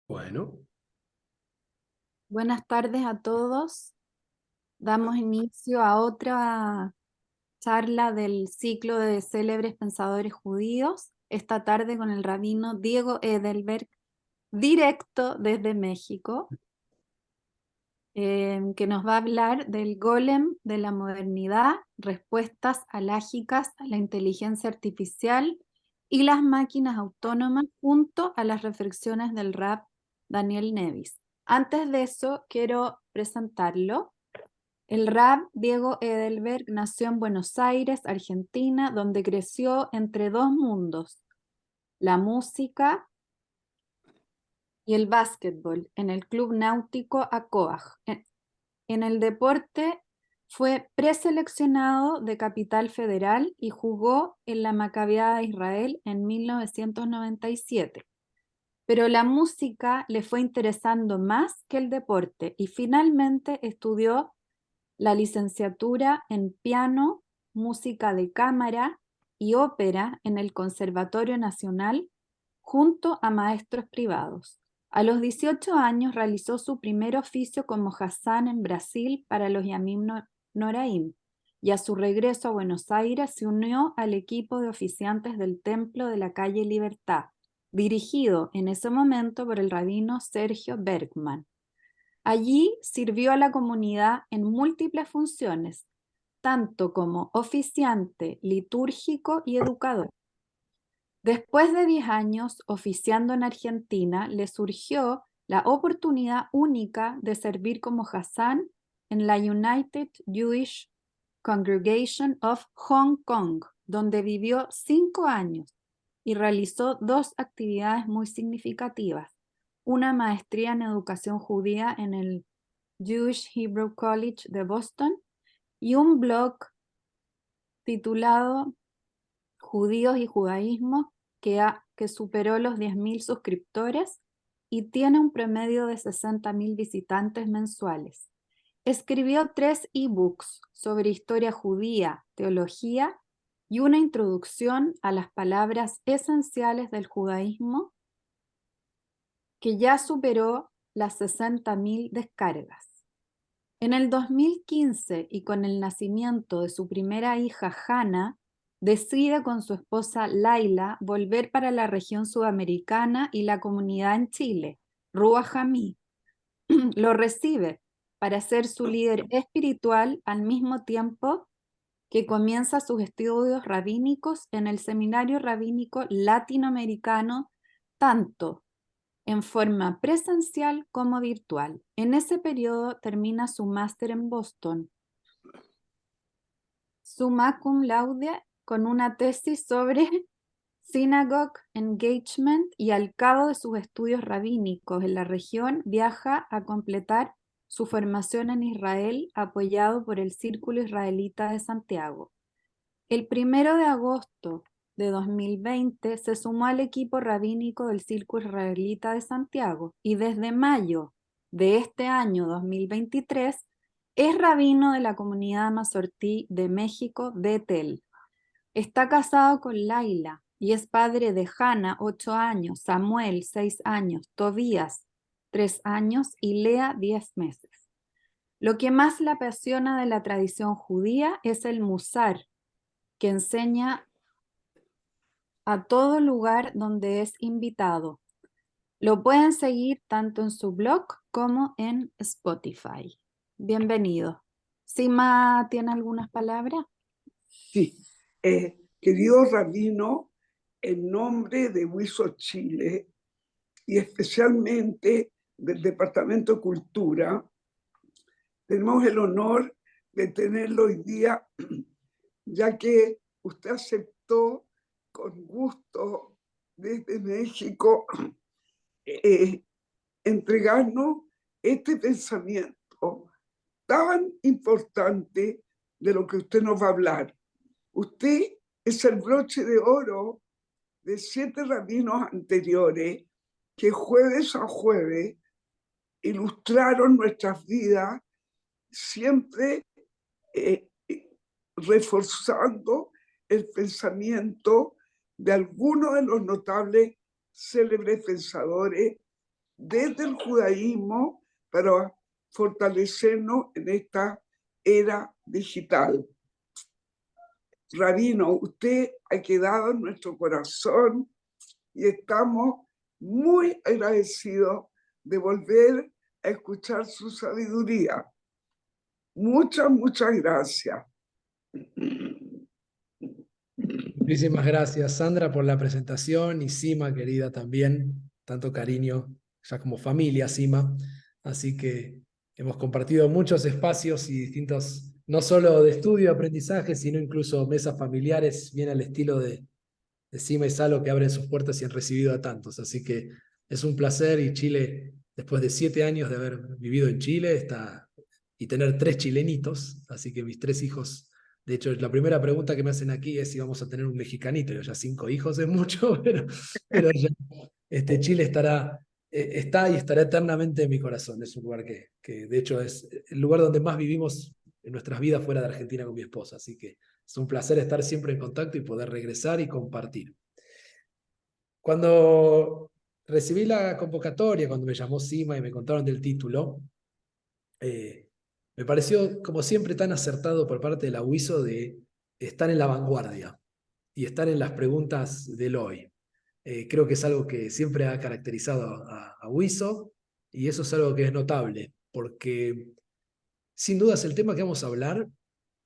Bueno, Buenas tardes a todos. Damos inicio a otra charla del ciclo de célebres pensadores judíos, esta tarde con el rabino Diego Edelberg, directo desde México, que nos va a hablar del golem de la modernidad, respuestas alágicas a la inteligencia artificial y las máquinas autónomas, junto a las reflexiones del rab Daniel Nevis. Antes de eso, quiero presentarlo. El rab Diego Edelberg nació en Buenos Aires, Argentina, donde creció entre dos mundos, la música y el básquetbol, en el Club Náutico Acoag. En el deporte fue preseleccionado de Capital Federal y jugó en la Maccabiá de Israel en 1997. Pero la música le fue interesando más que el deporte y finalmente estudió la licenciatura en piano, música de cámara y ópera en el Conservatorio Nacional junto a maestros privados. A los 18 años realizó su primer oficio como Hassan en Brasil para los Yamim Noraim y a su regreso a Buenos Aires se unió al equipo de oficiantes del Templo de la Calle Libertad, dirigido en ese momento por el rabino Sergio Bergman. Allí sirvió a la comunidad en múltiples funciones, tanto como oficiante, litúrgico y educador. Después de 10 años oficiando en Argentina, le surgió la oportunidad única de servir como Hassan en la United Jewish Congregation of Hong Kong, donde vivió 5 años y realizó dos actividades muy significativas: una maestría en educación judía en el Jewish Hebrew College de Boston y un blog titulado Judíos y Judaísmo que superó los 10.000 suscriptores y tiene un promedio de 60.000 visitantes mensuales. Escribió 3 ebooks sobre historia judía, teología y una introducción a las palabras esenciales del judaísmo que ya superó las 60.000 descargas. En el 2015 y con el nacimiento de su primera hija Hannah, decide con su esposa Laila volver para la región sudamericana y la comunidad en Chile. Ruach Hamí lo recibe para ser su líder espiritual al mismo tiempo que comienza sus estudios rabínicos en el Seminario Rabínico Latinoamericano, tanto en forma presencial como virtual. En ese periodo termina su máster en Boston, summa cum laude, con una tesis sobre Synagogue Engagement, y al cabo de sus estudios rabínicos en la región viaja a completar su formación en Israel apoyado por el Círculo Israelita de Santiago. El 1 de agosto de 2020 se sumó al equipo rabínico del Círculo Israelita de Santiago y desde mayo de este año 2023 es rabino de la comunidad Masortí de México, Betel. Está casado con Laila y es padre de Hannah, 8 años, Samuel, 6 años, Tobías, 3 años y Lea, 10 meses. Lo que más le apasiona de la tradición judía es el musar, que enseña a todo lugar donde es invitado. Lo pueden seguir tanto en su blog como en Spotify. Bienvenido. Sima, ¿tiene algunas palabras? Sí, querido rabino, en nombre de Huizo Chile y especialmente del Departamento de Cultura, tenemos el honor de tenerlo hoy día, ya que usted aceptó con gusto desde México eh, entregarnos este pensamiento tan importante de lo que usted nos va a hablar. Usted es el broche de oro de 7 rabinos anteriores que jueves a jueves ilustraron nuestras vidas, siempre eh, reforzando el pensamiento de algunos de los notables célebres pensadores desde el judaísmo para fortalecernos en esta era digital. Rabino, usted ha quedado en nuestro corazón y estamos muy agradecidos de volver a escuchar su sabiduría. Muchas, muchas gracias. Muchísimas gracias, Sandra, por la presentación y Sima, querida, también. Tanto cariño, ya como familia, Sima. Así que hemos compartido muchos espacios y distintos, no solo de estudio, aprendizaje, sino incluso mesas familiares, bien al estilo de Sima y Salo, que abren sus puertas y han recibido a tantos. Así que es un placer, y Chile, después de 7 años de haber vivido en Chile, y tener 3 chilenitos, así que mis 3 hijos. De hecho, la primera pregunta que me hacen aquí es si vamos a tener un mexicanito. Yo ya 5 hijos es mucho, pero ya, Chile está y estará eternamente en mi corazón. Es un lugar que de hecho es el lugar donde más vivimos en nuestras vidas fuera de Argentina con mi esposa. Así que es un placer estar siempre en contacto y poder regresar y compartir. Cuando recibí la convocatoria, cuando me llamó Sima y me contaron del título, me pareció, como siempre, tan acertado por parte de la UISO de estar en la vanguardia y estar en las preguntas del hoy. Creo que es algo que siempre ha caracterizado a UISO, y eso es algo que es notable, porque sin dudas el tema que vamos a hablar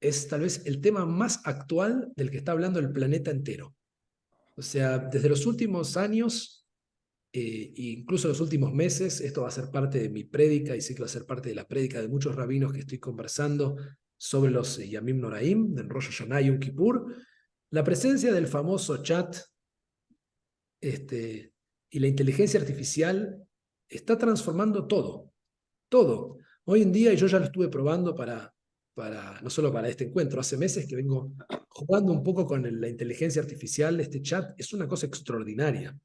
es tal vez el tema más actual del que está hablando el planeta entero. O sea, desde los últimos años, e incluso los últimos meses, esto va a ser parte de mi prédica, y sé que va a ser parte de la prédica de muchos rabinos que estoy conversando sobre los Yamim Noraim, del Rosh Hashanah y Yom Kippur, la presencia del famoso chat y la inteligencia artificial está transformando todo, todo. Hoy en día, y yo ya lo estuve probando no solo para este encuentro, hace meses que vengo jugando un poco con la inteligencia artificial. Este chat es una cosa extraordinaria,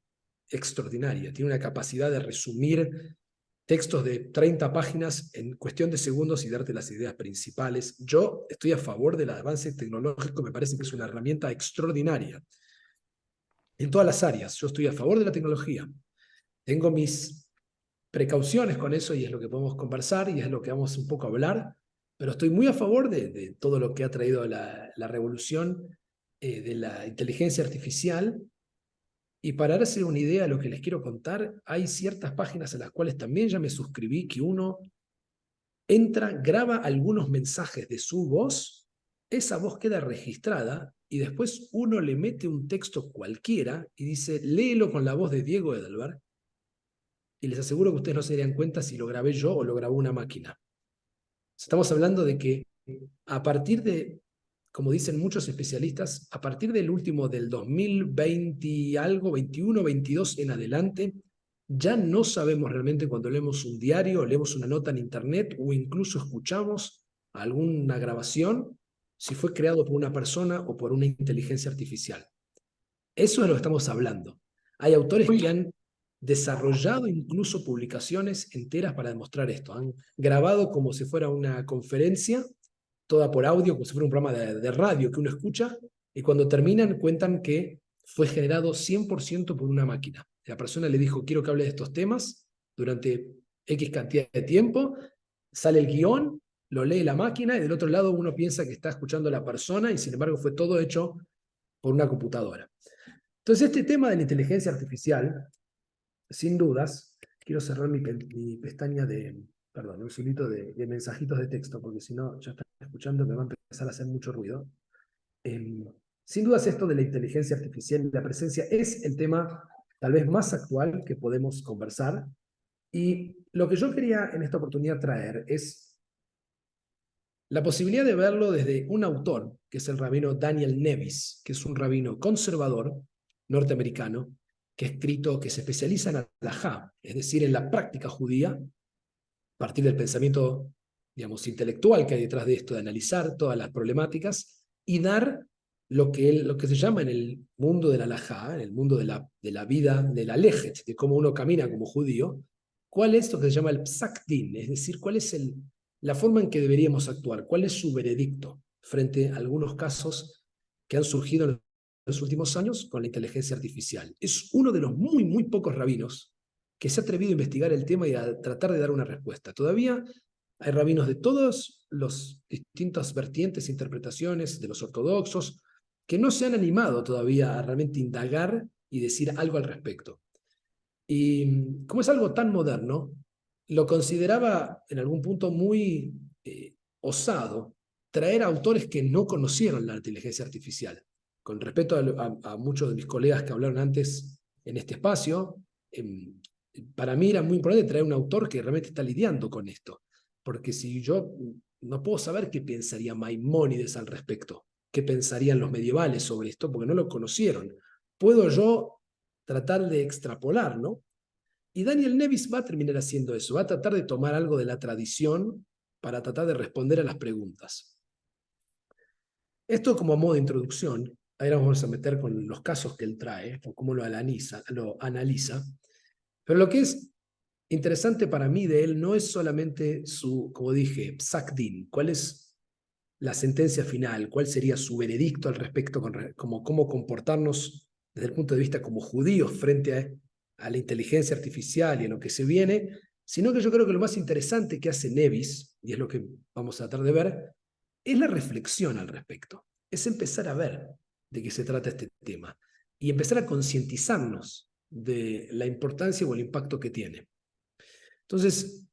extraordinaria. Tiene una capacidad de resumir textos de 30 páginas en cuestión de segundos y darte las ideas principales. Yo estoy a favor del avance tecnológico, me parece que es una herramienta extraordinaria en todas las áreas. Yo estoy a favor de la tecnología. Tengo mis precauciones con eso, y es lo que podemos conversar y es lo que vamos un poco a hablar, pero estoy muy a favor de todo lo que ha traído la revolución de la inteligencia artificial. Y para darse una idea de lo que les quiero contar, hay ciertas páginas a las cuales también ya me suscribí, que uno entra, graba algunos mensajes de su voz, esa voz queda registrada, y después uno le mete un texto cualquiera y dice, léelo con la voz de Diego Edelberg, y les aseguro que ustedes no se darían cuenta si lo grabé yo o lo grabó una máquina. Estamos hablando de que a partir de, como dicen muchos especialistas, a partir del último del 2020 y algo, 21, 22 en adelante, ya no sabemos realmente, cuando leemos un diario, leemos una nota en internet o incluso escuchamos alguna grabación, si fue creado por una persona o por una inteligencia artificial. Eso es lo que estamos hablando. Hay autores que han desarrollado incluso publicaciones enteras para demostrar esto. Han grabado como si fuera una conferencia, toda por audio, como si fuera un programa de radio que uno escucha, y cuando terminan cuentan que fue generado 100% por una máquina. La persona le dijo, quiero que hable de estos temas durante X cantidad de tiempo, sale el guión, lo lee la máquina, y del otro lado uno piensa que está escuchando a la persona, y sin embargo fue todo hecho por una computadora. Entonces, este tema de la inteligencia artificial, sin dudas, quiero cerrar mi pestaña perdón, un solito de mensajitos de texto, porque si no, ya están escuchando, me va a empezar a hacer mucho ruido. Sin dudas, esto de la inteligencia artificial y la presencia es el tema tal vez más actual que podemos conversar. Y lo que yo quería en esta oportunidad traer es la posibilidad de verlo desde un autor, que es el rabino Daniel Nevis, que es un rabino conservador norteamericano, que se especializa en halajá, es decir, en la práctica judía, a partir del pensamiento, digamos, intelectual que hay detrás de esto, de analizar todas las problemáticas y dar lo que se llama en el mundo del halajá, en el mundo de la vida, de la lejet, de cómo uno camina como judío, cuál es lo que se llama el psak din, es decir, cuál es la forma en que deberíamos actuar, cuál es su veredicto frente a algunos casos que han surgido en los últimos años con la inteligencia artificial. Es uno de los muy, muy pocos rabinos que se ha atrevido a investigar el tema y a tratar de dar una respuesta. Todavía hay rabinos de todos los distintas vertientes e interpretaciones de los ortodoxos que no se han animado todavía a realmente indagar y decir algo al respecto. Y como es algo tan moderno, lo consideraba en algún punto muy osado traer a autores que no conocieron la inteligencia artificial. Con respecto a muchos de mis colegas que hablaron antes en este espacio, para mí era muy importante traer un autor que realmente está lidiando con esto. Porque si yo no puedo saber qué pensaría Maimónides al respecto, qué pensarían los medievales sobre esto, porque no lo conocieron. Puedo yo tratar de extrapolar, ¿no? Y Daniel Nevis va a terminar haciendo eso, va a tratar de tomar algo de la tradición para tratar de responder a las preguntas. Esto como a modo de introducción, ahora vamos a meter con los casos que él trae, o cómo lo analiza. Pero lo que es interesante para mí de él no es solamente su, como dije, psak din, cuál es la sentencia final, cuál sería su veredicto al respecto, como cómo comportarnos desde el punto de vista como judíos frente a la inteligencia artificial y a lo que se viene, sino que yo creo que lo más interesante que hace Nevis, y es lo que vamos a tratar de ver, es la reflexión al respecto. Es empezar a ver de qué se trata este tema y empezar a concientizarnos de la importancia o el impacto que tiene. Entonces,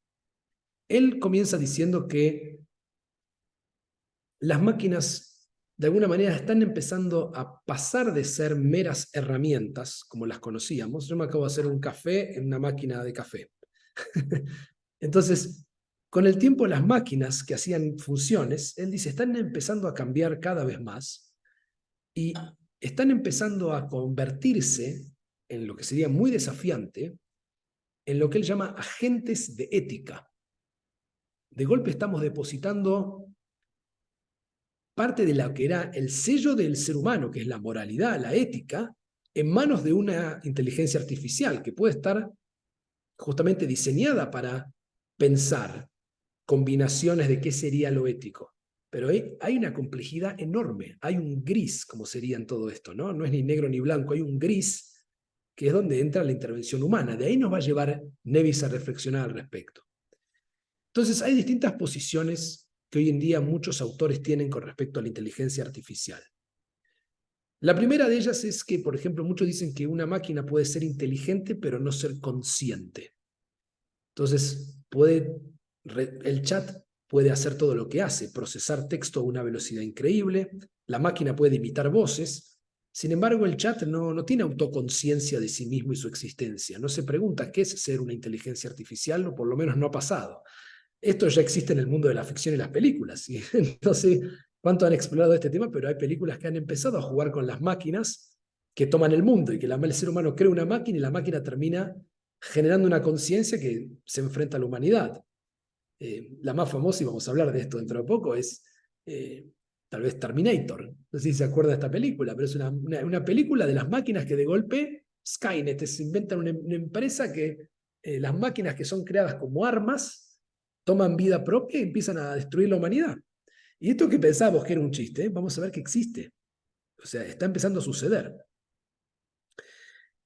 él comienza diciendo que las máquinas de alguna manera están empezando a pasar de ser meras herramientas, como las conocíamos. Yo me acabo de hacer un café en una máquina de café. Entonces, con el tiempo las máquinas que hacían funciones, él dice, están empezando a cambiar cada vez más y están empezando a convertirse en lo que sería muy desafiante, en lo que él llama agentes de ética. De golpe estamos depositando parte de lo que era el sello del ser humano, que es la moralidad, la ética, en manos de una inteligencia artificial que puede estar justamente diseñada para pensar combinaciones de qué sería lo ético. Pero hay una complejidad enorme, hay un gris, como sería en todo esto, ¿no? No es ni negro ni blanco, hay un gris que es donde entra la intervención humana. De ahí nos va a llevar Nevis a reflexionar al respecto. Entonces, hay distintas posiciones que hoy en día muchos autores tienen con respecto a la inteligencia artificial. La primera de ellas es que, por ejemplo, muchos dicen que una máquina puede ser inteligente pero no ser consciente. Entonces, el chat puede hacer todo lo que hace, procesar texto a una velocidad increíble, la máquina puede imitar voces, sin embargo, el chat no tiene autoconciencia de sí mismo y su existencia, no se pregunta qué es ser una inteligencia artificial, o por lo menos no ha pasado. Esto ya existe en el mundo de la ficción y las películas. ¿Sí? No sé cuánto han explorado este tema, pero hay películas que han empezado a jugar con las máquinas que toman el mundo y que el ser humano crea una máquina y la máquina termina generando una conciencia que se enfrenta a la humanidad. La más famosa, y vamos a hablar de esto dentro de poco, es tal vez Terminator. No sé si se acuerda de esta película, pero es una película de las máquinas que de golpe Skynet se inventa una empresa que las máquinas que son creadas como armas toman vida propia y empiezan a destruir la humanidad. Y esto que pensábamos que era un chiste, vamos a ver que existe. O sea, está empezando a suceder.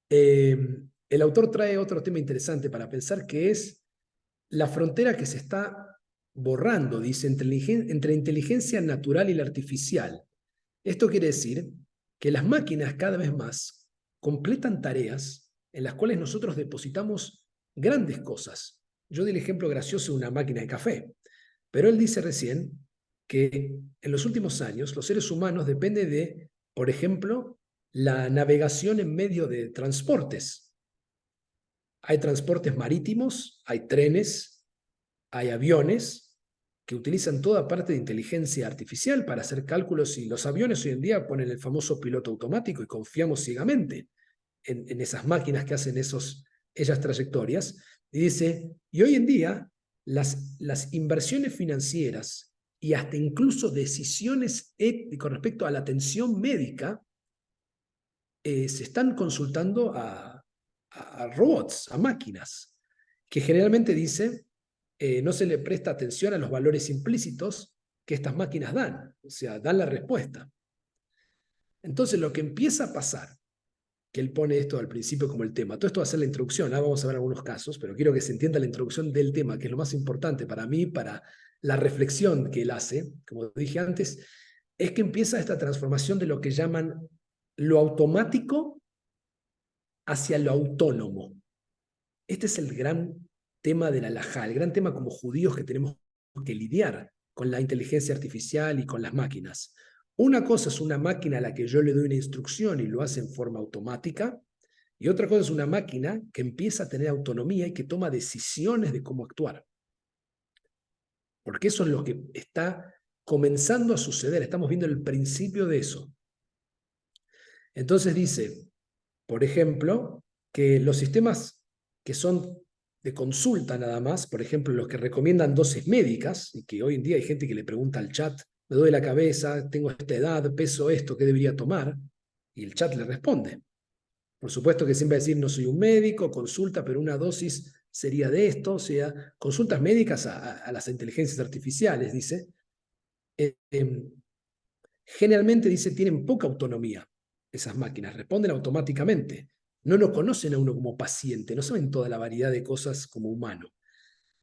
El autor trae otro tema interesante para pensar, que es la frontera que se está borrando, dice, entre la inteligencia natural y la artificial. Esto quiere decir que las máquinas cada vez más completan tareas en las cuales nosotros depositamos grandes cosas. Yo di el ejemplo gracioso de una máquina de café, pero él dice recién que en los últimos años los seres humanos dependen de, por ejemplo, la navegación en medio de transportes. Hay transportes marítimos, hay trenes, hay aviones que utilizan toda parte de inteligencia artificial para hacer cálculos, y los aviones hoy en día ponen el famoso piloto automático y confiamos ciegamente en esas máquinas que hacen esas trayectorias. Y dice, y hoy en día las inversiones financieras y hasta incluso decisiones con respecto a la atención médica se están consultando a robots, a máquinas, que generalmente dice no se le presta atención a los valores implícitos que estas máquinas dan, o sea, dan la respuesta. Entonces lo que empieza a pasar que él pone esto al principio como el tema. Todo esto va a ser la introducción, ahora vamos a ver algunos casos, pero quiero que se entienda la introducción del tema, que es lo más importante para mí, para la reflexión que él hace, como dije antes, es que empieza esta transformación de lo que llaman lo automático hacia lo autónomo. Este es el gran tema de la halajá, el gran tema como judíos que tenemos que lidiar con la inteligencia artificial y con las máquinas. Una cosa es una máquina a la que yo le doy una instrucción y lo hace en forma automática, y otra cosa es una máquina que empieza a tener autonomía y que toma decisiones de cómo actuar. Porque eso es lo que está comenzando a suceder, estamos viendo el principio de eso. Entonces dice, por ejemplo, que los sistemas que son de consulta nada más, por ejemplo, los que recomiendan dosis médicas, y que hoy en día hay gente que le pregunta al chat, me duele la cabeza, tengo esta edad, peso esto, ¿qué debería tomar? Y el chat le responde. Por supuesto que siempre va a decir, no soy un médico, consulta, pero una dosis sería de esto, o sea, consultas médicas a las inteligencias artificiales, dice. Generalmente, dice, tienen poca autonomía esas máquinas, responden automáticamente. No lo conocen a uno como paciente, no saben toda la variedad de cosas como humano.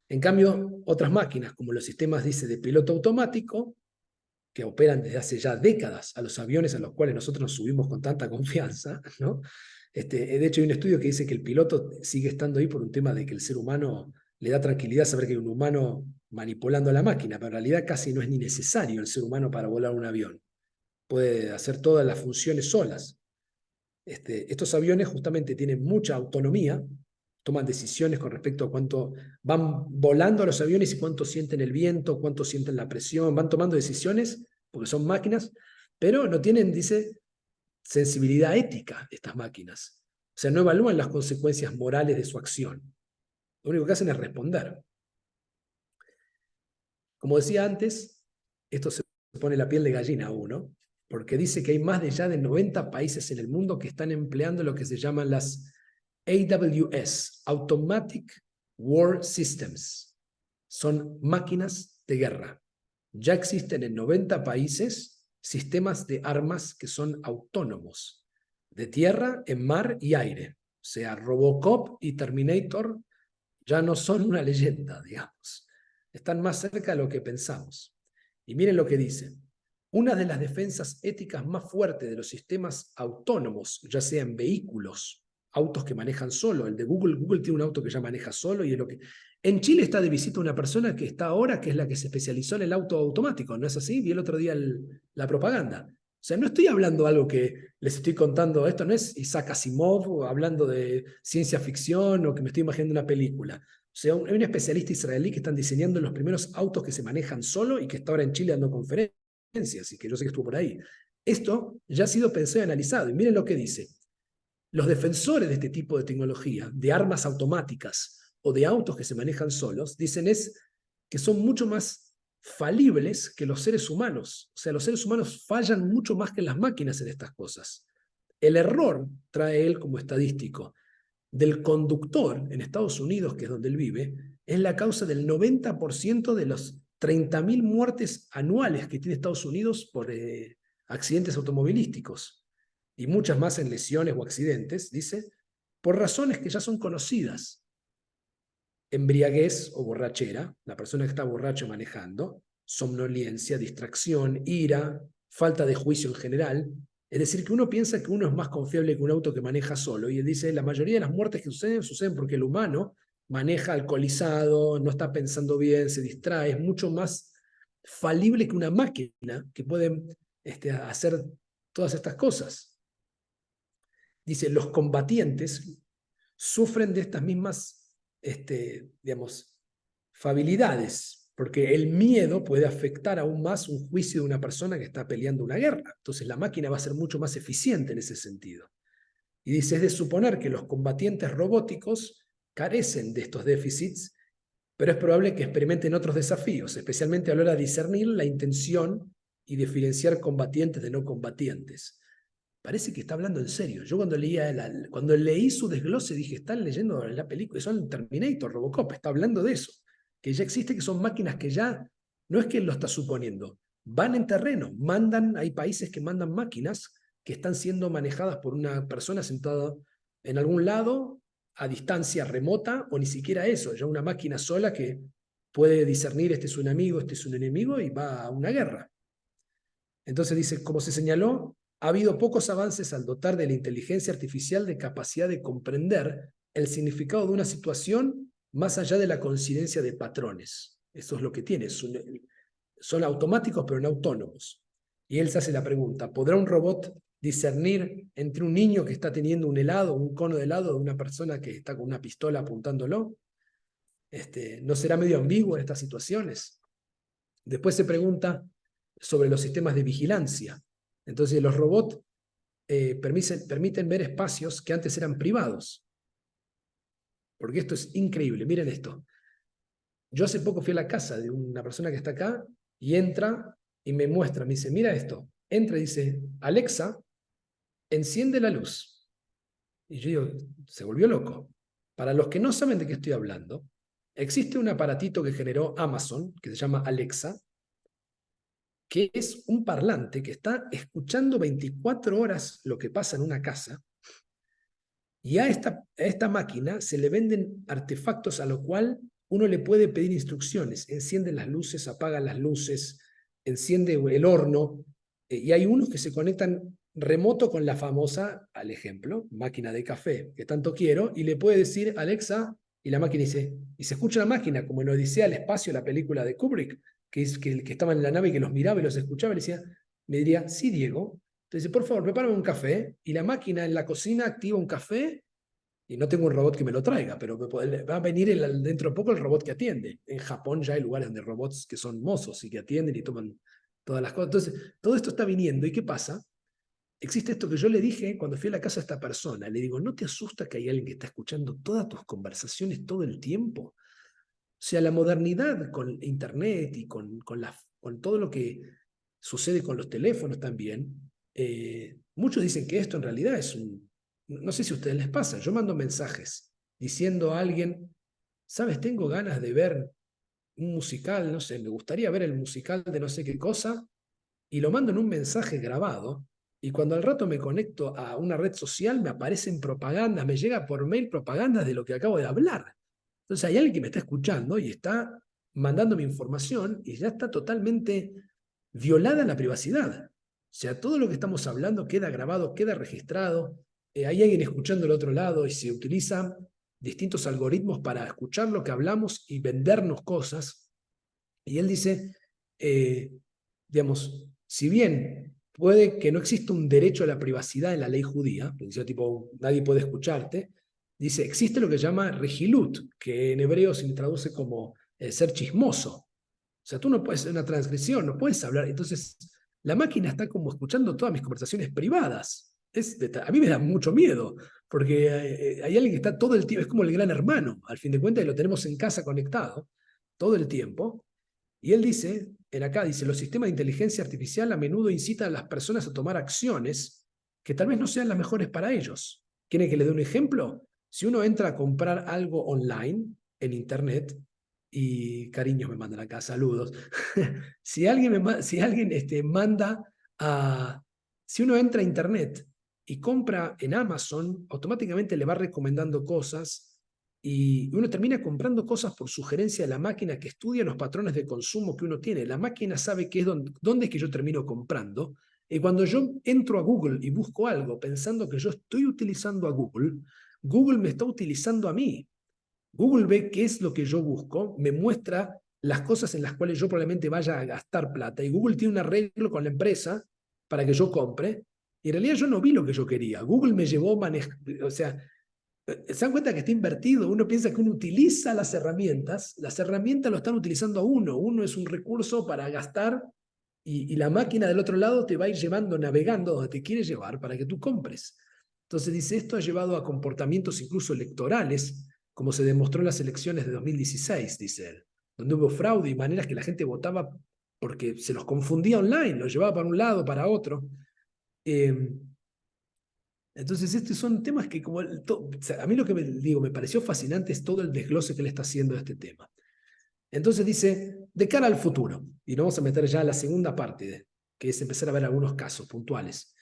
En cambio, otras máquinas, como los sistemas, dice, de piloto automático, que operan desde hace ya décadas a los aviones a los cuales nosotros nos subimos con tanta confianza, ¿no? De hecho, hay un estudio que dice que el piloto sigue estando ahí por un tema de que el ser humano le da tranquilidad saber que hay un humano manipulando a la máquina, pero en realidad casi no es ni necesario el ser humano para volar un avión. Puede hacer todas las funciones solas. Estos aviones justamente tienen mucha autonomía, toman decisiones con respecto a cuánto van volando a los aviones y cuánto sienten el viento, cuánto sienten la presión, van tomando decisiones porque son máquinas, pero no tienen, dice, sensibilidad ética estas máquinas. O sea, no evalúan las consecuencias morales de su acción. Lo único que hacen es responder. Como decía antes, esto se pone la piel de gallina a uno, porque dice que hay más de ya de 90 países en el mundo que están empleando lo que se llaman las AWS, Automatic War Systems. Son máquinas de guerra. Ya existen en 90 países sistemas de armas que son autónomos, de tierra, en mar y aire. O sea, Robocop y Terminator ya no son una leyenda, digamos. Están más cerca de lo que pensamos. Y miren lo que dice. Una de las defensas éticas más fuertes de los sistemas autónomos, ya sea en vehículos, autos que manejan solo, el de Google tiene un auto que ya maneja solo y es lo que... En Chile está de visita una persona que está ahora, que es la que se especializó en el auto automático, ¿no es así? Vi el otro día la propaganda. O sea, no estoy hablando algo que les estoy contando, esto no es Isaac Asimov o hablando de ciencia ficción o que me estoy imaginando una película. O sea, hay un especialista israelí que están diseñando los primeros autos que se manejan solo y que está ahora en Chile dando conferencias y que yo sé que estuvo por ahí. Esto ya ha sido pensado y analizado. Y miren lo que dice. Los defensores de este tipo de tecnología, de armas automáticas o de autos que se manejan solos, dicen que son mucho más falibles que los seres humanos. O sea, los seres humanos fallan mucho más que las máquinas en estas cosas. El error, trae él como estadístico, del conductor en Estados Unidos, que es donde él vive, es la causa del 90% de los 30.000 muertes anuales que tiene Estados Unidos por accidentes automovilísticos, y muchas más en lesiones o accidentes, dice, por razones que ya son conocidas. Embriaguez o borrachera, la persona que está borracho manejando, somnolencia, distracción, ira, falta de juicio en general. Es decir, que uno piensa que uno es más confiable que un auto que maneja solo. Y él dice, la mayoría de las muertes que suceden porque el humano maneja alcoholizado, no está pensando bien, se distrae, es mucho más falible que una máquina que puede hacer todas estas cosas. Dice, los combatientes sufren de estas mismas, digamos, fabilidades, porque el miedo puede afectar aún más un juicio de una persona que está peleando una guerra. Entonces la máquina va a ser mucho más eficiente en ese sentido. Y dice, es de suponer que los combatientes robóticos carecen de estos déficits, pero es probable que experimenten otros desafíos, especialmente a la hora de discernir la intención y diferenciar combatientes de no combatientes. Parece que está hablando en serio. Yo cuando leí su desglose dije, están leyendo la película, son Terminator, Robocop, está hablando de eso. Que ya existe, que son máquinas que ya, no es que él lo está suponiendo, van en terreno, hay países que mandan máquinas que están siendo manejadas por una persona sentada en algún lado, a distancia remota, o ni siquiera eso, ya una máquina sola que puede discernir este es un amigo, este es un enemigo, y va a una guerra. Entonces dice, como se señaló, ha habido pocos avances al dotar de la inteligencia artificial de capacidad de comprender el significado de una situación más allá de la coincidencia de patrones. Eso es lo que tiene. Son automáticos pero no autónomos. Y él se hace la pregunta, ¿podrá un robot discernir entre un niño que está teniendo un helado, un cono de helado, de una persona que está con una pistola apuntándolo? ¿No será medio ambiguo en estas situaciones? Después se pregunta sobre los sistemas de vigilancia. Entonces los robots permiten ver espacios que antes eran privados. Porque esto es increíble, miren esto. Yo hace poco fui a la casa de una persona que está acá y entra y me muestra, me dice, mira esto. Entra y dice, Alexa, enciende la luz. Y yo digo, se volvió loco. Para los que no saben de qué estoy hablando, existe un aparatito que generó Amazon, que se llama Alexa, que es un parlante que está escuchando 24 horas lo que pasa en una casa, y a esta máquina se le venden artefactos a lo cual uno le puede pedir instrucciones. Enciende las luces, apaga las luces, enciende el horno, y hay unos que se conectan remoto con la famosa, al ejemplo, máquina de café, que tanto quiero, y le puede decir Alexa, y la máquina dice, y se escucha la máquina, como en Odisea al espacio, la película de Kubrick, que estaba en la nave y que los miraba y los escuchaba, y le decía, me diría, sí, Diego. Entonces, por favor, prepárame un café, y la máquina en la cocina activa un café, y no tengo un robot que me lo traiga, pero va a venir dentro de poco el robot que atiende. En Japón ya hay lugares donde robots que son mozos y que atienden y toman todas las cosas. Entonces, todo esto está viniendo. ¿Y qué pasa? Existe esto que yo le dije cuando fui a la casa a esta persona. Le digo, ¿no te asusta que hay alguien que está escuchando todas tus conversaciones todo el tiempo? O sea, la modernidad con Internet y con todo lo que sucede con los teléfonos también, muchos dicen que esto en realidad es un... No sé si a ustedes les pasa, yo mando mensajes diciendo a alguien, ¿sabes? Tengo ganas de ver un musical, no sé, me gustaría ver el musical de no sé qué cosa, y lo mando en un mensaje grabado, y cuando al rato me conecto a una red social me aparecen propagandas, me llega por mail propagandas de lo que acabo de hablar. Entonces hay alguien que me está escuchando y está mandando mi información y ya está totalmente violada la privacidad. O sea, todo lo que estamos hablando queda grabado, queda registrado, hay alguien escuchando al otro lado y se utilizan distintos algoritmos para escuchar lo que hablamos y vendernos cosas. Y él dice, digamos, si bien puede que no exista un derecho a la privacidad en la ley judía, dice, tipo, nadie puede escucharte, dice, existe lo que llama regilut, que en hebreo se traduce como ser chismoso. O sea, tú no puedes hacer una transgresión, no puedes hablar. Entonces, la máquina está como escuchando todas mis conversaciones privadas. A mí me da mucho miedo, porque hay alguien que está todo el tiempo, es como el gran hermano, al fin de cuentas, y lo tenemos en casa conectado todo el tiempo. Y él dice, los sistemas de inteligencia artificial a menudo incitan a las personas a tomar acciones que tal vez no sean las mejores para ellos. ¿Quiere que le dé un ejemplo? Si uno entra a comprar algo online, en internet, y cariños me mandan acá, saludos. Si alguien manda a... Si uno entra a internet y compra en Amazon, automáticamente le va recomendando cosas y uno termina comprando cosas por sugerencia de la máquina que estudia los patrones de consumo que uno tiene. La máquina sabe qué es dónde es que yo termino comprando. Y cuando yo entro a Google y busco algo pensando que yo estoy utilizando a Google, Google me está utilizando a mí. Google ve qué es lo que yo busco, me muestra las cosas en las cuales yo probablemente vaya a gastar plata. Y Google tiene un arreglo con la empresa para que yo compre. Y en realidad yo no vi lo que yo quería. Google me llevó o sea, se dan cuenta que está invertido. Uno piensa que uno utiliza las herramientas lo están utilizando a uno es un recurso para gastar y la máquina del otro lado te va a ir llevando, navegando donde te quiere llevar para que tú compres. Entonces dice, esto ha llevado a comportamientos incluso electorales, como se demostró en las elecciones de 2016, dice él, donde hubo fraude y maneras que la gente votaba porque se los confundía online, los llevaba para un lado, para otro. Entonces, estos son temas que, a mí lo que me pareció fascinante es todo el desglose que le está haciendo a este tema. Entonces dice, de cara al futuro, y nos vamos a meter ya a la segunda parte, que es empezar a ver algunos casos puntuales.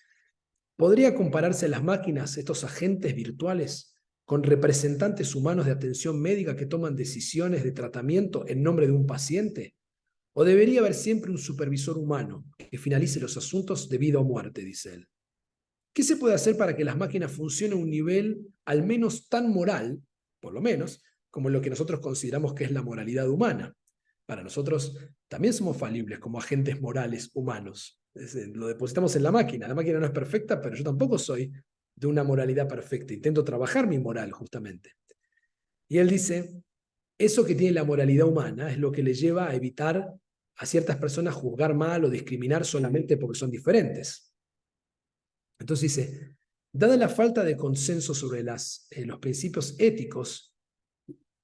¿Podría compararse las máquinas, estos agentes virtuales, con representantes humanos de atención médica que toman decisiones de tratamiento en nombre de un paciente? ¿O debería haber siempre un supervisor humano que finalice los asuntos de vida o muerte?, dice él. ¿Qué se puede hacer para que las máquinas funcionen a un nivel al menos tan moral, por lo menos, como lo que nosotros consideramos que es la moralidad humana? Para nosotros también somos falibles como agentes morales humanos. Lo depositamos en la máquina no es perfecta, pero yo tampoco soy de una moralidad perfecta. Intento trabajar mi moral, justamente. Y él dice, eso que tiene la moralidad humana es lo que le lleva a evitar a ciertas personas juzgar mal o discriminar solamente porque son diferentes. Entonces dice, dada la falta de consenso sobre los principios éticos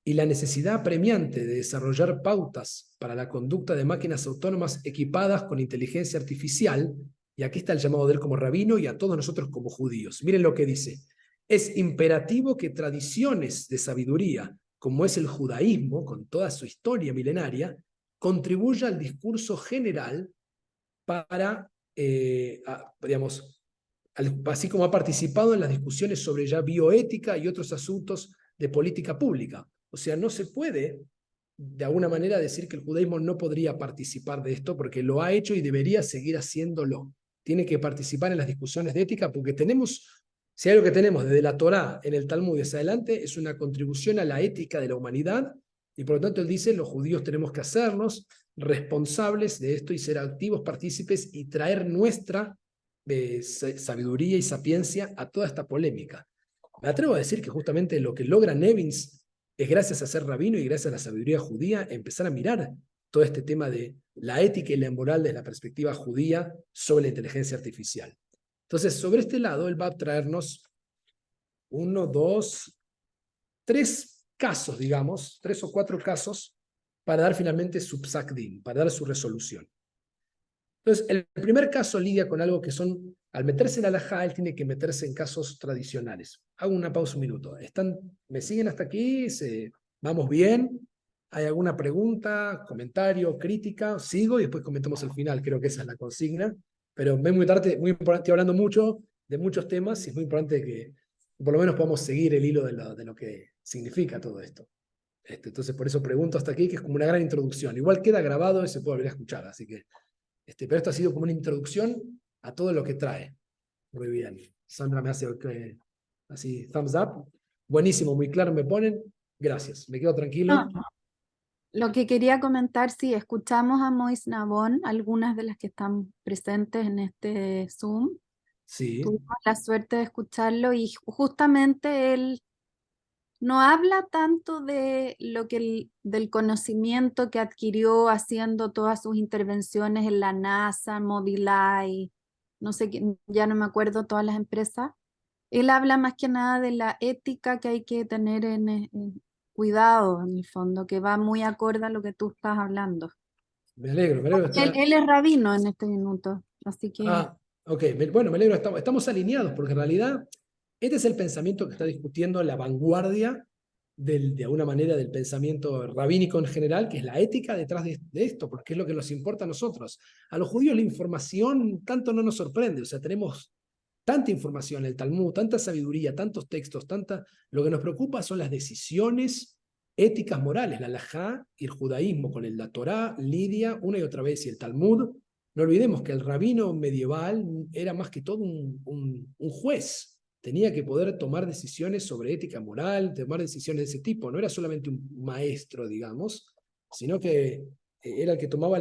y la necesidad apremiante de desarrollar pautas para la conducta de máquinas autónomas equipadas con inteligencia artificial, y aquí está el llamado de él como rabino y a todos nosotros como judíos. Miren lo que dice, es imperativo que tradiciones de sabiduría, como es el judaísmo, con toda su historia milenaria, contribuya al discurso general para, digamos, así como ha participado en las discusiones sobre ya bioética y otros asuntos de política pública. O sea, no se puede, de alguna manera, decir que el judaísmo no podría participar de esto, porque lo ha hecho y debería seguir haciéndolo. Tiene que participar en las discusiones de ética, porque tenemos, si hay algo que tenemos desde la Torá en el Talmud y hacia adelante, es una contribución a la ética de la humanidad, y por lo tanto él dice, los judíos tenemos que hacernos responsables de esto y ser activos partícipes y traer nuestra sabiduría y sapiencia a toda esta polémica. Me atrevo a decir que justamente lo que logra Nevins es gracias a ser rabino y gracias a la sabiduría judía empezar a mirar todo este tema de la ética y la moral desde la perspectiva judía sobre la inteligencia artificial. Entonces, sobre este lado, él va a traernos 1, 2, 3 casos, digamos, 3 o 4 casos para dar finalmente su psak din, para dar su resolución. Entonces, el primer caso lidia con algo que son, al meterse en halajá, él tiene que meterse en casos tradicionales. Hago una pausa un minuto. ¿Me siguen hasta aquí? ¿Vamos bien? ¿Hay alguna pregunta, comentario, crítica? Sigo y después comentamos el final. Creo que esa es la consigna. Pero es muy tarde, muy importante, estoy hablando mucho de muchos temas y es muy importante que por lo menos podamos seguir el hilo de lo que significa todo esto. Entonces, por eso pregunto hasta aquí, que es como una gran introducción. Igual queda grabado y se puede volver a escuchar, así que pero esto ha sido como una introducción a todo lo que trae. Muy bien. Sandra me hace así, thumbs up. Buenísimo, muy claro me ponen. Gracias, me quedo tranquilo. No, lo que quería comentar, sí, escuchamos a Mois Nabón, algunas de las que están presentes en este Zoom. Sí, Tuvimos la suerte de escucharlo y justamente él no habla tanto de lo que del conocimiento que adquirió haciendo todas sus intervenciones en la NASA, Mobileye, no sé, ya no me acuerdo todas las empresas. Él habla más que nada de la ética que hay que tener en cuidado, en el fondo, que va muy acorde a lo que tú estás hablando. me alegro. Me alegro Él es rabino en este minuto, así que... ok, bueno, me alegro. Estamos alineados porque en realidad este es el pensamiento que está discutiendo la vanguardia de alguna manera del pensamiento rabínico en general, que es la ética detrás de esto, porque es lo que nos importa a nosotros. A los judíos la información tanto no nos sorprende, o sea, tenemos tanta información, el Talmud, tanta sabiduría, tantos textos, lo que nos preocupa son las decisiones éticas morales, la halajá y el judaísmo, con la Torá, Lidia, una y otra vez, y el Talmud. No olvidemos que el rabino medieval era más que todo un juez. Tenía que poder tomar decisiones sobre ética moral, tomar decisiones de ese tipo. No era solamente un maestro, digamos, sino que era el que tomaba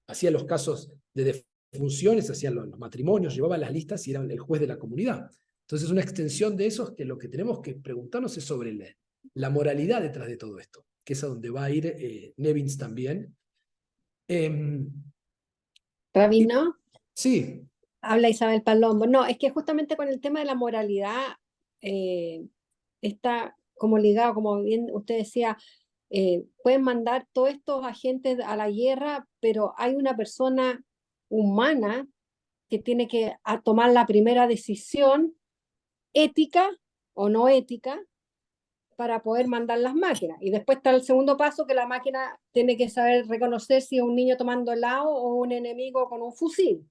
hacía los casos de defunciones, hacía los matrimonios, llevaba las listas y era el juez de la comunidad. Entonces, una extensión de eso es que lo que tenemos que preguntarnos es sobre la moralidad detrás de todo esto, que es a donde va a ir Nevins también. Rabino, Sí, habla Isabel Palombo. No, es que justamente con el tema de la moralidad está como ligado, como bien usted decía, pueden mandar todos estos agentes a la guerra, pero hay una persona humana que tiene que tomar la primera decisión ética o no ética para poder mandar las máquinas. Y después está el segundo paso, que la máquina tiene que saber reconocer si es un niño tomando helado o un enemigo con un fusil.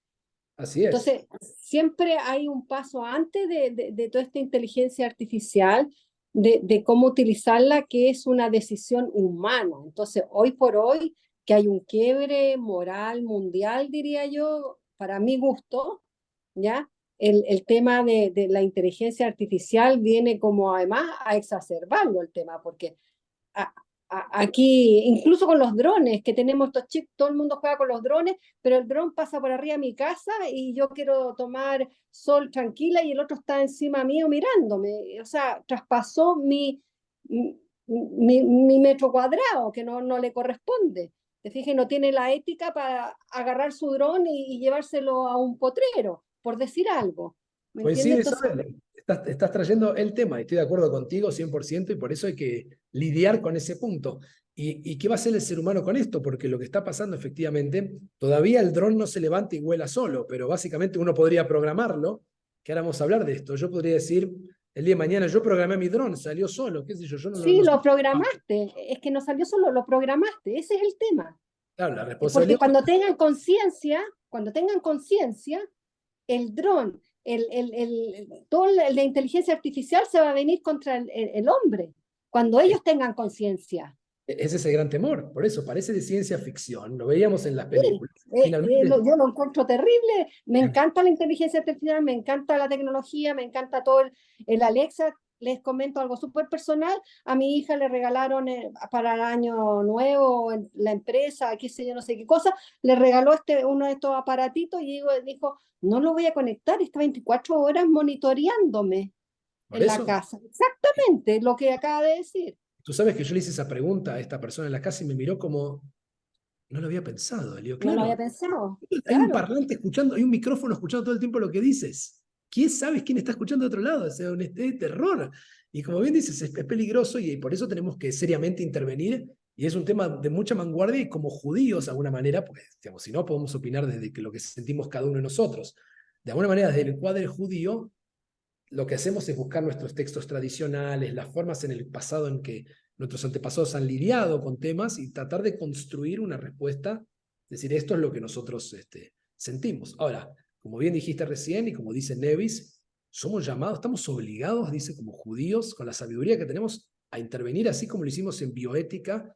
Así es. Entonces, siempre hay un paso antes de toda esta inteligencia artificial, de cómo utilizarla, que es una decisión humana. Entonces, hoy por hoy, que hay un quiebre moral mundial, diría yo, para mi gusto, ¿ya? El tema de la inteligencia artificial viene como además a exacerbarlo el tema, porque aquí, incluso con los drones que tenemos estos chips, todo el mundo juega con los drones, pero el dron pasa por arriba de mi casa y yo quiero tomar sol tranquila y el otro está encima mío mirándome. O sea, traspasó mi metro cuadrado, que no le corresponde. Te fijas, no tiene la ética para agarrar su dron y llevárselo a un potrero, por decir algo. ¿Me Coincide, entiendes? Entonces, Isabel. Estás trayendo el tema y estoy de acuerdo contigo 100% y por eso hay que lidiar con ese punto. ¿Y qué va a hacer el ser humano con esto? Porque lo que está pasando efectivamente, todavía el dron no se levanta y vuela solo, pero básicamente uno podría programarlo, que ahora vamos a hablar de esto. Yo podría decir, el día de mañana yo programé mi dron, salió solo, qué sé yo, yo no lo sí, no sé. lo programaste, es que no salió solo, lo programaste, ese es el tema. Claro, la Porque responsabilidad. cuando tengan conciencia, el dron, toda la inteligencia artificial se va a venir contra el hombre, cuando ellos tengan conciencia. Ese es el gran temor, por eso parece de ciencia ficción, lo veíamos en las Sí, películas. Finalmente, yo lo encuentro terrible, me encanta la inteligencia artificial, me encanta la tecnología, me encanta todo el Alexa. Les comento algo súper personal, a mi hija le regalaron para el año nuevo, en la empresa, qué sé yo, no sé qué cosa, le regaló uno de estos aparatitos y dijo, no lo voy a conectar, está 24 horas monitoreándome por en la eso, casa. Exactamente lo que acaba de decir. tú sabes que yo le hice esa pregunta a esta persona en la casa y me miró como, no lo había pensado. Le digo, No lo claro, había pensado, hay un claro. parlante escuchando, hay un micrófono escuchando todo el tiempo lo que dices. ¿Quién sabes quién está escuchando de otro lado? O sea, un de terror. Y como bien dices, es peligroso y por eso tenemos que seriamente intervenir. Y es un tema de mucha vanguardia y como judíos, de alguna manera, pues, digamos, si no podemos opinar desde que lo que sentimos cada uno de nosotros. De alguna manera, desde el encuadre judío, lo que hacemos es buscar nuestros textos tradicionales, las formas en el pasado en que nuestros antepasados han lidiado con temas y tratar de construir una respuesta, es decir, esto es lo que nosotros sentimos. Ahora, como bien dijiste recién y como dice Nevis, somos llamados, estamos obligados, dice, como judíos, con la sabiduría que tenemos, a intervenir así como lo hicimos en bioética.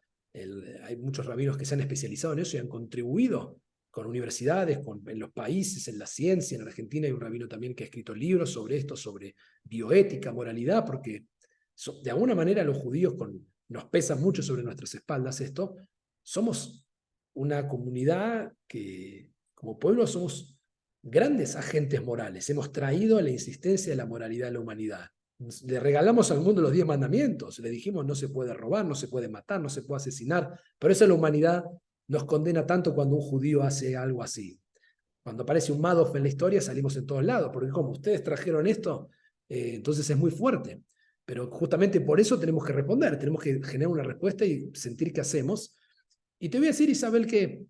Hay muchos rabinos que se han especializado en eso y han contribuido con universidades, en los países, en la ciencia. En Argentina hay un rabino también que ha escrito libros sobre esto, sobre bioética, moralidad, porque de alguna manera los judíos nos pesa mucho sobre nuestras espaldas esto. Somos una comunidad que, como pueblo, somos grandes agentes morales. Hemos traído la insistencia de la moralidad a la humanidad. Le regalamos al mundo los 10 mandamientos. Le dijimos no se puede robar, no se puede matar, no se puede asesinar. Pero eso la humanidad nos condena tanto cuando un judío hace algo así. Cuando aparece un Madoff en la historia salimos en todos lados, porque como ustedes trajeron esto, entonces es muy fuerte. Pero justamente por eso tenemos que responder, tenemos que generar una respuesta y sentir qué hacemos. Y te voy a decir, Isabel, que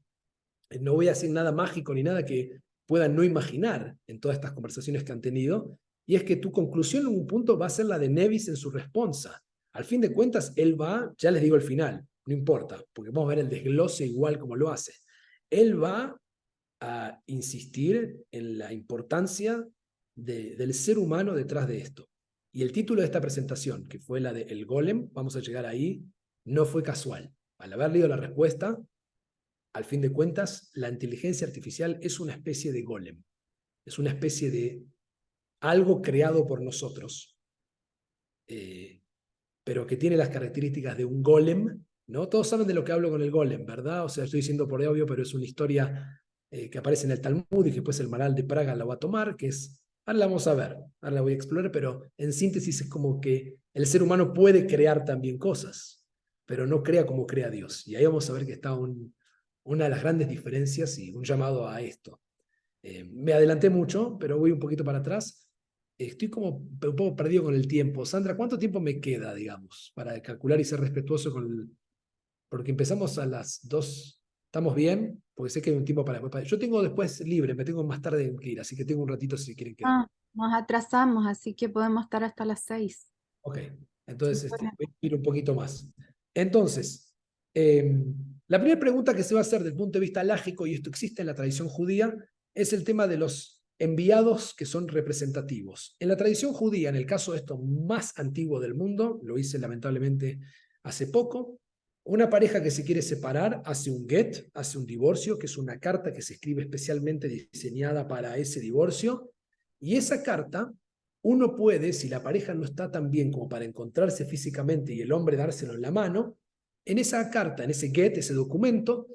no voy a decir nada mágico ni nada que puedan no imaginar en todas estas conversaciones que han tenido, y es que tu conclusión en un punto va a ser la de Nevis en su respuesta. Al fin de cuentas, él va, ya les digo el final, no importa, porque vamos a ver el desglose igual como lo hace. Él va a insistir en la importancia del ser humano detrás de esto. Y el título de esta presentación, que fue la de El Golem, vamos a llegar ahí, no fue casual. Al haber leído la respuesta, al fin de cuentas, la inteligencia artificial es una especie de golem, es una especie de algo creado por nosotros, pero que tiene las características de un golem, ¿no? Todos saben de lo que hablo con el golem, ¿verdad? O sea, estoy diciendo por obvio, pero es una historia que aparece en el Talmud y que después el Maral de Praga la va a tomar, que es, ahora la vamos a ver, ahora la voy a explorar, pero en síntesis es como que el ser humano puede crear también cosas, pero no crea como crea Dios. Y ahí vamos a ver que está una de las grandes diferencias y un llamado a esto. Me adelanté mucho, pero voy un poquito para atrás. Estoy como un poco perdido con el tiempo. Sandra, ¿cuánto tiempo me queda, digamos, para calcular y ser respetuoso con porque empezamos a las 2. ¿Estamos bien? Porque sé que hay un tiempo para... Yo tengo después libre, me tengo más tarde que ir, así que tengo un ratito si quieren quedar. Ah, nos atrasamos, así que podemos estar hasta las 6. Ok, entonces Bueno, voy a ir un poquito más. Entonces, la primera pregunta que se va a hacer desde el punto de vista lógico, y esto existe en la tradición judía, es el tema de los enviados que son representativos. En la tradición judía, en el caso esto más antiguo del mundo, lo hice lamentablemente hace poco, una pareja que se quiere separar hace un get, hace un divorcio, que es una carta que se escribe especialmente diseñada para ese divorcio, y esa carta uno puede, si la pareja no está tan bien como para encontrarse físicamente y el hombre dárselo en la mano, en esa carta, en ese get, ese documento,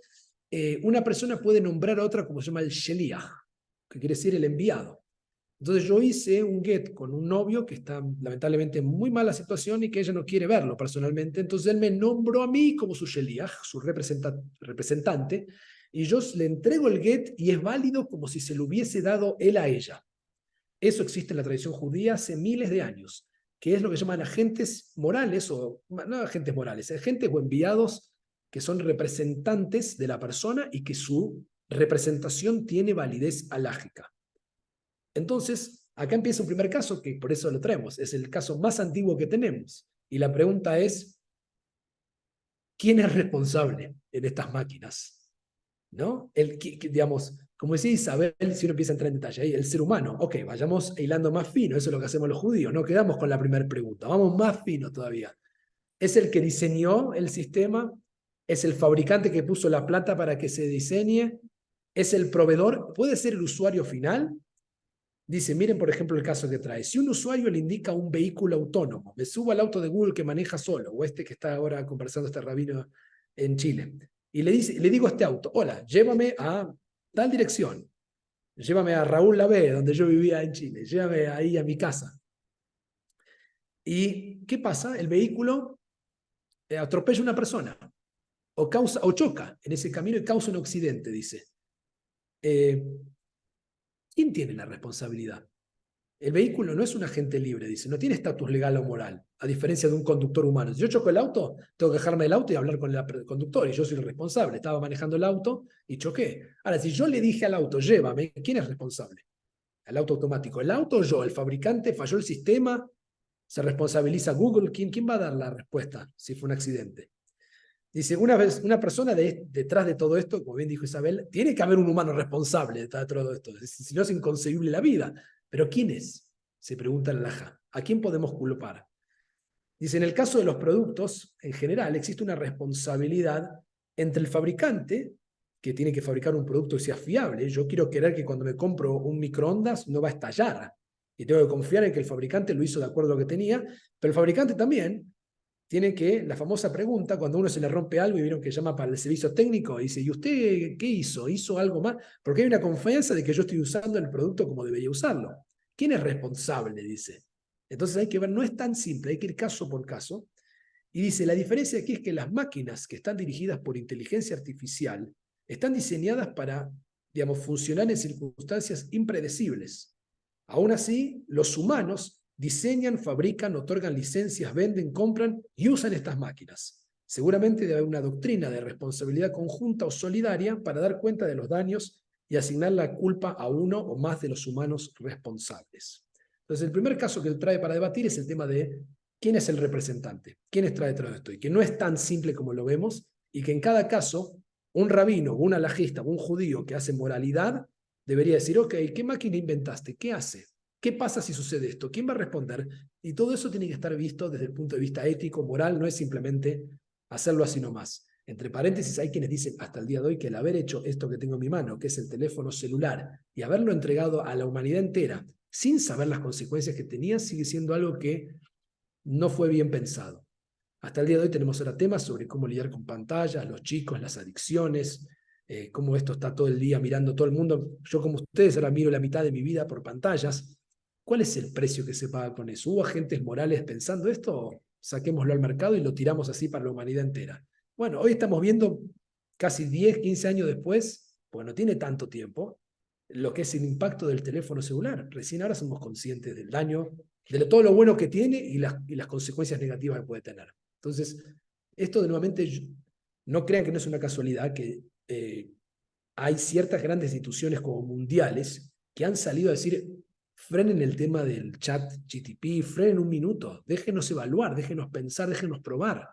una persona puede nombrar a otra como se llama el sheliach, que quiere decir el enviado. Entonces yo hice un get con un novio que está lamentablemente en muy mala situación y que ella no quiere verlo personalmente, entonces él me nombró a mí como su sheliach, su representante, y yo le entrego el get y es válido como si se lo hubiese dado él a ella. Eso existe en la tradición judía hace miles de años, que es lo que llaman agentes morales, o no agentes morales, agentes o enviados que son representantes de la persona y que su representación tiene validez halágica. Entonces, acá empieza un primer caso que por eso lo traemos, es el caso más antiguo que tenemos. Y la pregunta es, ¿quién es responsable en estas máquinas? ¿No? Digamos, como decía Isabel, si uno empieza a entrar en detalle ahí, el ser humano, ok, vayamos hilando más fino, eso es lo que hacemos los judíos, no quedamos con la primera pregunta, vamos más fino todavía. ¿Es el que diseñó el sistema? ¿Es el fabricante que puso la plata para que se diseñe? ¿Es el proveedor? ¿Puede ser el usuario final? Dice, miren por ejemplo el caso que trae. Si un usuario le indica un vehículo autónomo, me subo al auto de Google que maneja solo, o este que está ahora conversando este rabino en Chile, y le digo a este auto, hola, llévame a tal dirección, llévame a Raúl Lavey, donde yo vivía en Chile, llévame ahí a mi casa. ¿Y qué pasa? El vehículo atropella a una persona, o choca en ese camino y causa un accidente, dice. ¿Quién tiene la responsabilidad? El vehículo no es un agente libre, dice, no tiene estatus legal o moral, a diferencia de un conductor humano. Si yo choco el auto, tengo que dejarme del auto y hablar con el conductor, y yo soy el responsable. Estaba manejando el auto y choqué. Ahora, si yo le dije al auto, llévame, ¿quién es responsable? El auto automático. ¿El auto o yo? ¿El fabricante? ¿Falló el sistema? ¿Se responsabiliza Google? ¿Quién va a dar la respuesta si fue un accidente? Dice, una persona detrás de todo esto, como bien dijo Isabel, tiene que haber un humano responsable detrás de todo esto. Si no es inconcebible la vida. ¿Pero quién es? Se pregunta el alajá. ¿A quién podemos culpar? Dice, en el caso de los productos, en general, existe una responsabilidad entre el fabricante, que tiene que fabricar un producto que sea fiable. Yo quiero querer que cuando me compro un microondas no va a estallar. Y tengo que confiar en que el fabricante lo hizo de acuerdo a lo que tenía. Pero el fabricante también tiene que, la famosa pregunta, cuando a uno se le rompe algo y vieron que llama para el servicio técnico y dice, ¿y usted qué hizo? ¿Hizo algo más? Porque hay una confianza de que yo estoy usando el producto como debería usarlo. ¿Quién es responsable? Dice. Entonces hay que ver, no es tan simple, hay que ir caso por caso. Y dice, la diferencia aquí es que las máquinas que están dirigidas por inteligencia artificial están diseñadas para, digamos, funcionar en circunstancias impredecibles. Aún así, los humanos diseñan, fabrican, otorgan licencias, venden, compran y usan estas máquinas. Seguramente debe haber una doctrina de responsabilidad conjunta o solidaria para dar cuenta de los daños y asignar la culpa a uno o más de los humanos responsables. Entonces, el primer caso que trae para debatir es el tema de quién es el representante, quién está detrás de esto, y que no es tan simple como lo vemos, y que en cada caso, un rabino, un alajista, un judío que hace moralidad, debería decir, ok, ¿qué máquina inventaste? ¿Qué hace? ¿Qué pasa si sucede esto? ¿Quién va a responder? Y todo eso tiene que estar visto desde el punto de vista ético, moral, no es simplemente hacerlo así nomás. Entre paréntesis, hay quienes dicen hasta el día de hoy que el haber hecho esto que tengo en mi mano, que es el teléfono celular, y haberlo entregado a la humanidad entera, sin saber las consecuencias que tenía, sigue siendo algo que no fue bien pensado. Hasta el día de hoy tenemos ahora temas sobre cómo lidiar con pantallas, los chicos, las adicciones, cómo esto está todo el día mirando todo el mundo. Yo como ustedes ahora miro la mitad de mi vida por pantallas. ¿Cuál es el precio que se paga con eso? ¿Hubo agentes morales pensando esto o saquémoslo al mercado y lo tiramos así para la humanidad entera? Bueno, hoy estamos viendo casi 10, 15 años después, porque no tiene tanto tiempo, lo que es el impacto del teléfono celular. Recién ahora somos conscientes del daño, de todo lo bueno que tiene y las consecuencias negativas que puede tener. Entonces, esto de nuevamente, no crean que no es una casualidad que hay ciertas grandes instituciones como mundiales que han salido a decir, frenen el tema del chat GTP, frenen un minuto, déjenos evaluar, déjenos pensar, déjenos probar.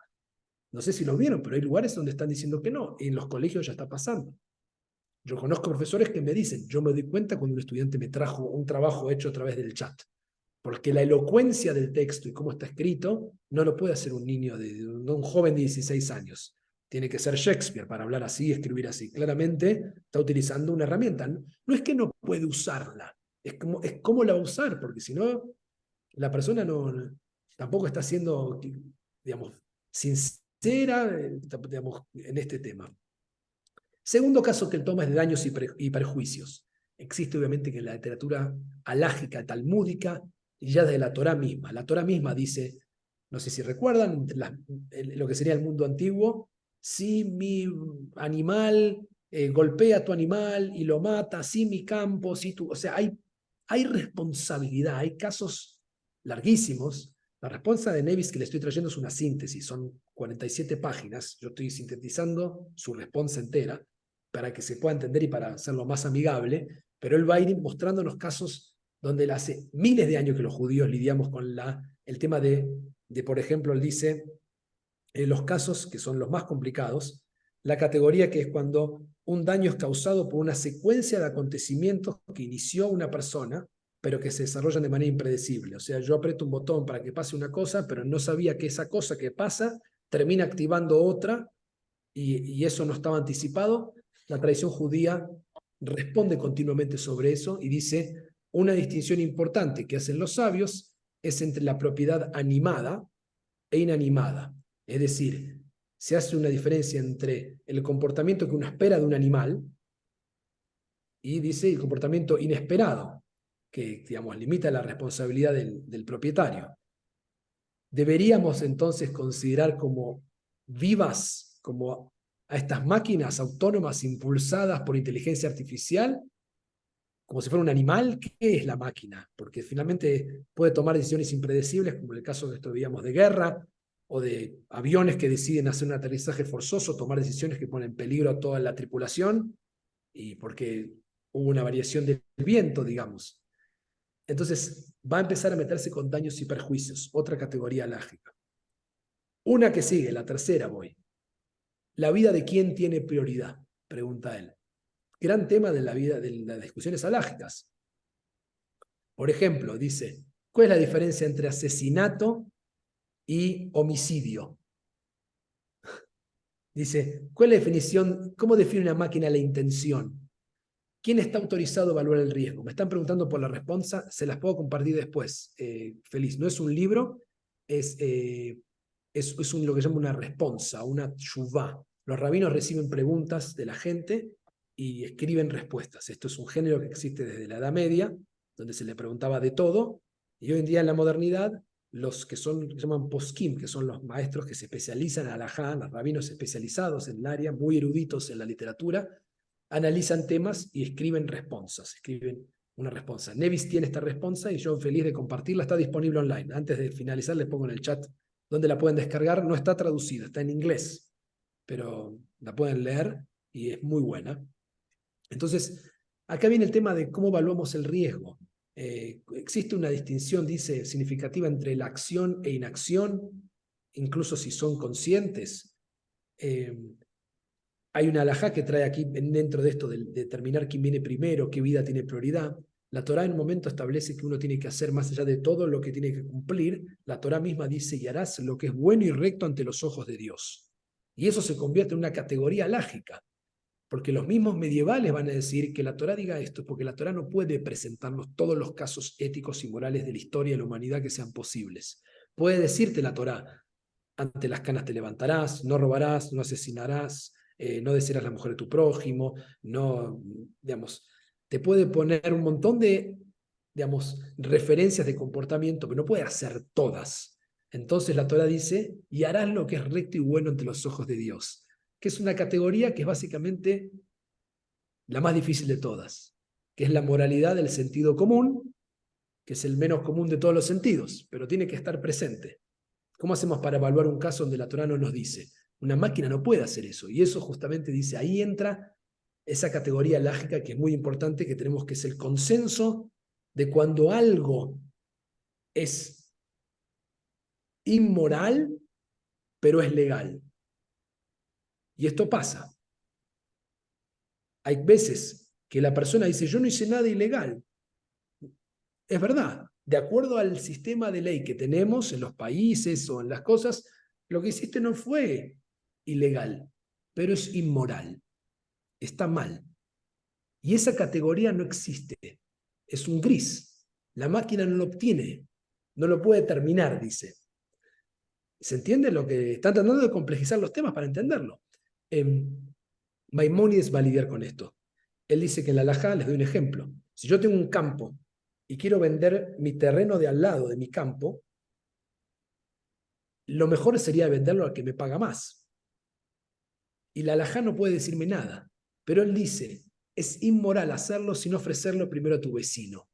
No sé si lo vieron, pero hay lugares donde están diciendo que no, y en los colegios ya está pasando. Yo conozco profesores que me dicen, yo me doy cuenta cuando un estudiante me trajo un trabajo hecho a través del chat, porque la elocuencia del texto y cómo está escrito no lo puede hacer un niño, un joven de 16 años. Tiene que ser Shakespeare para hablar así, escribir así. Claramente está utilizando una herramienta. No es que no puede usarla, es cómo la va a usar, porque si no, la persona tampoco está siendo, digamos, sincera, digamos, en este tema. Segundo caso que él toma es de daños y perjuicios. Existe obviamente que en la literatura halágica, talmúdica, y ya de la Torá misma. La Torá misma dice, no sé si recuerdan, lo que sería el mundo antiguo, si mi animal golpea a tu animal y lo mata, si mi campo, si tú, o sea, hay responsabilidad, hay casos larguísimos. La respuesta de Nevis que le estoy trayendo es una síntesis, son 47 páginas, yo estoy sintetizando su respuesta entera para que se pueda entender y para hacerlo más amigable, pero él va a ir mostrándonos casos donde él hace miles de años que los judíos lidiamos con el tema por ejemplo, él dice, los casos que son los más complicados, la categoría que es cuando un daño es causado por una secuencia de acontecimientos que inició una persona, pero que se desarrollan de manera impredecible. O sea, yo aprieto un botón para que pase una cosa, pero no sabía que esa cosa que pasa termina activando otra, y eso no estaba anticipado. La tradición judía responde continuamente sobre eso y dice, una distinción importante que hacen los sabios es entre la propiedad animada e inanimada. Es decir, se hace una diferencia entre el comportamiento que uno espera de un animal y dice el comportamiento inesperado, que digamos, limita la responsabilidad del propietario. Deberíamos entonces considerar como vivas, como a estas máquinas autónomas impulsadas por inteligencia artificial, como si fuera un animal. ¿Qué es la máquina? Porque finalmente puede tomar decisiones impredecibles, como en el caso que veíamos de guerra, o de aviones que deciden hacer un aterrizaje forzoso, tomar decisiones que ponen en peligro a toda la tripulación, y porque hubo una variación del viento, digamos. Entonces va a empezar a meterse con daños y perjuicios, otra categoría lógica. Una que sigue, la tercera voy. ¿La vida de quién tiene prioridad? Pregunta él. Gran tema de la vida, de las discusiones alágicas. Por ejemplo, dice, ¿cuál es la diferencia entre asesinato y homicidio? Dice, ¿cuál es la definición? ¿Cómo define una máquina la intención? ¿Quién está autorizado a evaluar el riesgo? Me están preguntando por la respuesta, se las puedo compartir después. Feliz, no es un libro, es lo que llama una responsa, una shuvá. Los rabinos reciben preguntas de la gente y escriben respuestas. Esto es un género que existe desde la Edad Media, donde se le preguntaba de todo, y hoy en día en la modernidad, los que se llaman poskim, que son los maestros que se especializan en halajá, los rabinos especializados en el área, muy eruditos en la literatura, analizan temas y escriben responsas, escriben una responsa. Nevis tiene esta responsa y yo feliz de compartirla, está disponible online. Antes de finalizar les pongo en el chat donde la pueden descargar, no está traducida, está en inglés, pero la pueden leer y es muy buena. Entonces, acá viene el tema de cómo evaluamos el riesgo. Existe una distinción, dice, significativa entre la acción e inacción, incluso si son conscientes. Hay una halajá que trae aquí dentro de esto de determinar quién viene primero, qué vida tiene prioridad. La Torá en un momento establece que uno tiene que hacer más allá de todo lo que tiene que cumplir. La Torá misma dice, y harás lo que es bueno y recto ante los ojos de Dios. Y eso se convierte en una categoría lágica, porque los mismos medievales van a decir que la Torá diga esto, porque la Torá no puede presentarnos todos los casos éticos y morales de la historia de la humanidad que sean posibles. Puede decirte la Torá, ante las canas te levantarás, no robarás, no asesinarás, no desearás la mujer de tu prójimo, no, digamos, te puede poner un montón de, digamos, referencias de comportamiento, pero no puede hacer todas. Entonces la Torá dice, y harás lo que es recto y bueno ante los ojos de Dios, que es una categoría que es básicamente la más difícil de todas, que es la moralidad del sentido común, que es el menos común de todos los sentidos, pero tiene que estar presente. ¿Cómo hacemos para evaluar un caso donde la Torá no nos dice? Una máquina no puede hacer eso, y eso justamente dice, ahí entra esa categoría lógica que es muy importante, que tenemos, que es el consenso de cuando algo es inmoral, pero es legal. Y esto pasa. Hay veces que la persona dice, yo no hice nada ilegal. Es verdad, de acuerdo al sistema de ley que tenemos en los países o en las cosas, lo que hiciste no fue ilegal, pero es inmoral, está mal. Y esa categoría no existe, es un gris. La máquina no lo obtiene, no lo puede terminar, dice. ¿Se entiende lo que están tratando de complejizar los temas para entenderlo? Maimónides va a lidiar con esto. Él dice que en la halajá, les doy un ejemplo, si yo tengo un campo y quiero vender mi terreno de al lado de mi campo, lo mejor sería venderlo al que me paga más. Y la halajá no puede decirme nada, pero él dice, es inmoral hacerlo sin ofrecerlo primero a tu vecino,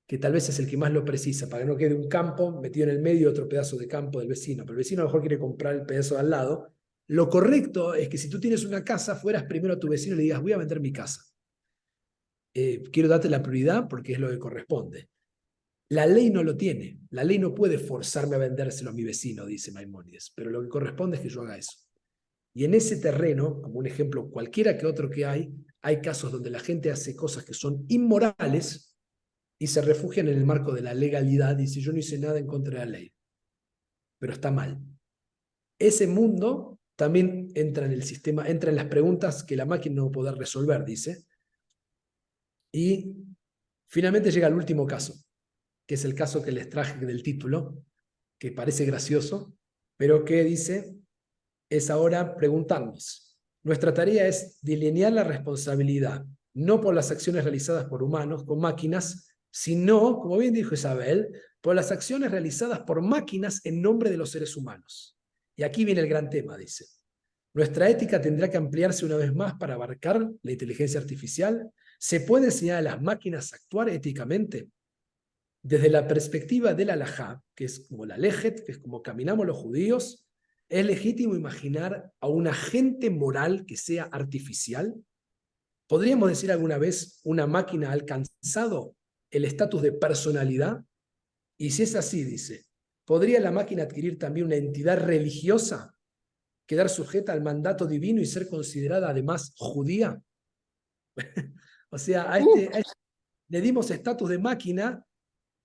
que tal vez es el que más lo precisa, para que no quede un campo metido en el medio de otro pedazo de campo del vecino, pero el vecino a lo mejor quiere comprar el pedazo de al lado. Lo correcto es que si tú tienes una casa, fueras primero a tu vecino y le digas, voy a vender mi casa. Quiero darte la prioridad porque es lo que corresponde. La ley no lo tiene. La ley no puede forzarme a vendérselo a mi vecino, dice Maimónides, pero lo que corresponde es que yo haga eso. Y en ese terreno, como un ejemplo cualquiera que otro que hay casos donde la gente hace cosas que son inmorales y se refugian en el marco de la legalidad y dice, yo no hice nada en contra de la ley, pero está mal. Ese mundo también entra en el sistema, entra en las preguntas que la máquina no va a poder resolver, dice. Y finalmente llega al último caso, que es el caso que les traje del título, que parece gracioso, pero que dice, es ahora preguntarnos. Nuestra tarea es delinear la responsabilidad, no por las acciones realizadas por humanos con máquinas, sino, como bien dijo Isabel, por las acciones realizadas por máquinas en nombre de los seres humanos. Y aquí viene el gran tema, dice. Nuestra ética tendrá que ampliarse una vez más para abarcar la inteligencia artificial. ¿Se puede enseñar a las máquinas a actuar éticamente? Desde la perspectiva del halajá, que es como la lejet, que es como caminamos los judíos, ¿es legítimo imaginar a un agente moral que sea artificial? ¿Podríamos decir alguna vez una máquina ha alcanzado el estatus de personalidad? Y si es así, dice, ¿podría la máquina adquirir también una entidad religiosa, quedar sujeta al mandato divino y ser considerada además judía? O sea, a este le dimos estatus de máquina,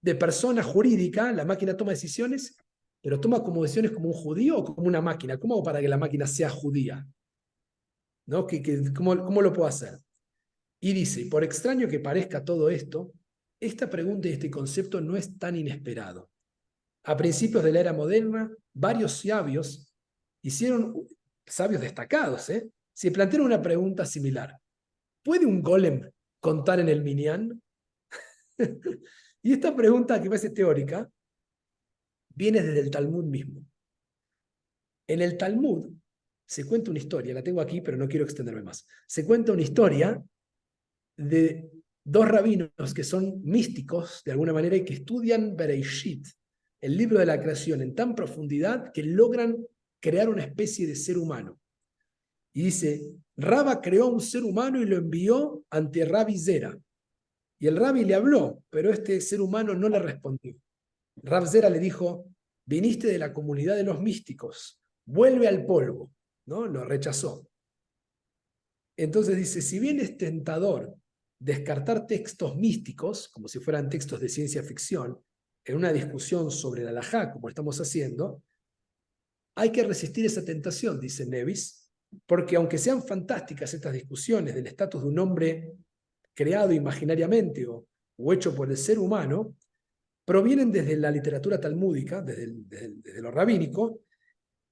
de persona jurídica, la máquina toma decisiones, pero toma como decisiones como un judío o como una máquina. ¿Cómo hago para que la máquina sea judía? ¿No? ¿Cómo lo puedo hacer? Y dice, por extraño que parezca todo esto, esta pregunta y este concepto no es tan inesperado. A principios de la era moderna, varios sabios sabios destacados, se plantearon una pregunta similar. ¿Puede un golem contar en el minyan? Y esta pregunta, que parece teórica, viene desde el Talmud mismo. En el Talmud se cuenta una historia, la tengo aquí, pero no quiero extenderme más. Se cuenta una historia de dos rabinos que son místicos, de alguna manera, y que estudian Bereishit, el libro de la creación, en tan profundidad que logran crear una especie de ser humano. Y dice, Rabba creó un ser humano y lo envió ante Rabbi Zera. Y el Rabbi le habló, pero este ser humano no le respondió. Rav Zera le dijo, viniste de la comunidad de los místicos, vuelve al polvo, ¿no? Lo rechazó. Entonces dice, si bien es tentador descartar textos místicos, como si fueran textos de ciencia ficción, en una discusión sobre la halajá, como estamos haciendo, hay que resistir esa tentación, dice Nevis, porque aunque sean fantásticas estas discusiones del estatus de un hombre creado imaginariamente o hecho por el ser humano, provienen desde la literatura talmúdica, desde lo rabínico,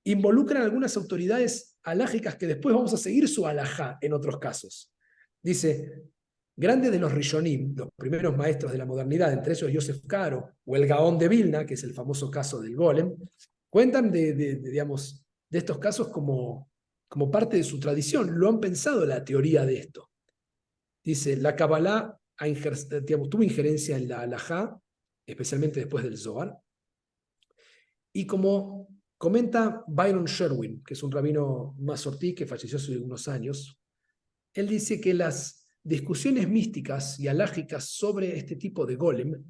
involucran algunas autoridades halágicas que después vamos a seguir su halajá en otros casos. Dice, grandes de los Rishonim, los primeros maestros de la modernidad, entre ellos Yosef Karo o el Gaón de Vilna, que es el famoso caso del golem, cuentan de estos casos como parte de su tradición. Lo han pensado la teoría de esto. Dice, la Kabbalah tuvo injerencia en la halajá, especialmente después del Zohar. Y como comenta Byron Sherwin, que es un rabino mazortí que falleció hace unos años, él dice que las discusiones místicas y halágicas sobre este tipo de golem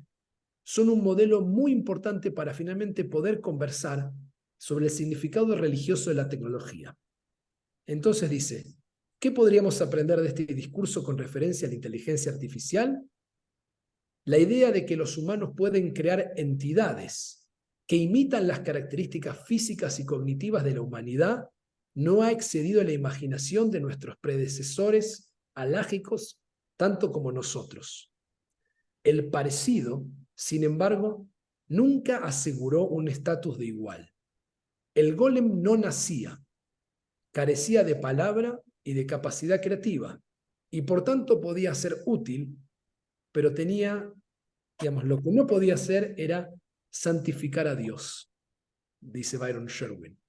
son un modelo muy importante para finalmente poder conversar sobre el significado religioso de la tecnología. Entonces dice, ¿Qué podríamos aprender de este discurso con referencia a la inteligencia artificial? La idea de que los humanos pueden crear entidades que imitan las características físicas y cognitivas de la humanidad no ha excedido la imaginación de nuestros predecesores alágicos tanto como nosotros. El parecido, sin embargo, nunca aseguró un estatus de igual. El golem no nacía, carecía de palabra y de capacidad creativa, y por tanto podía ser útil, pero tenía, digamos, lo que no podía hacer era santificar a Dios, dice Byron Sherwin.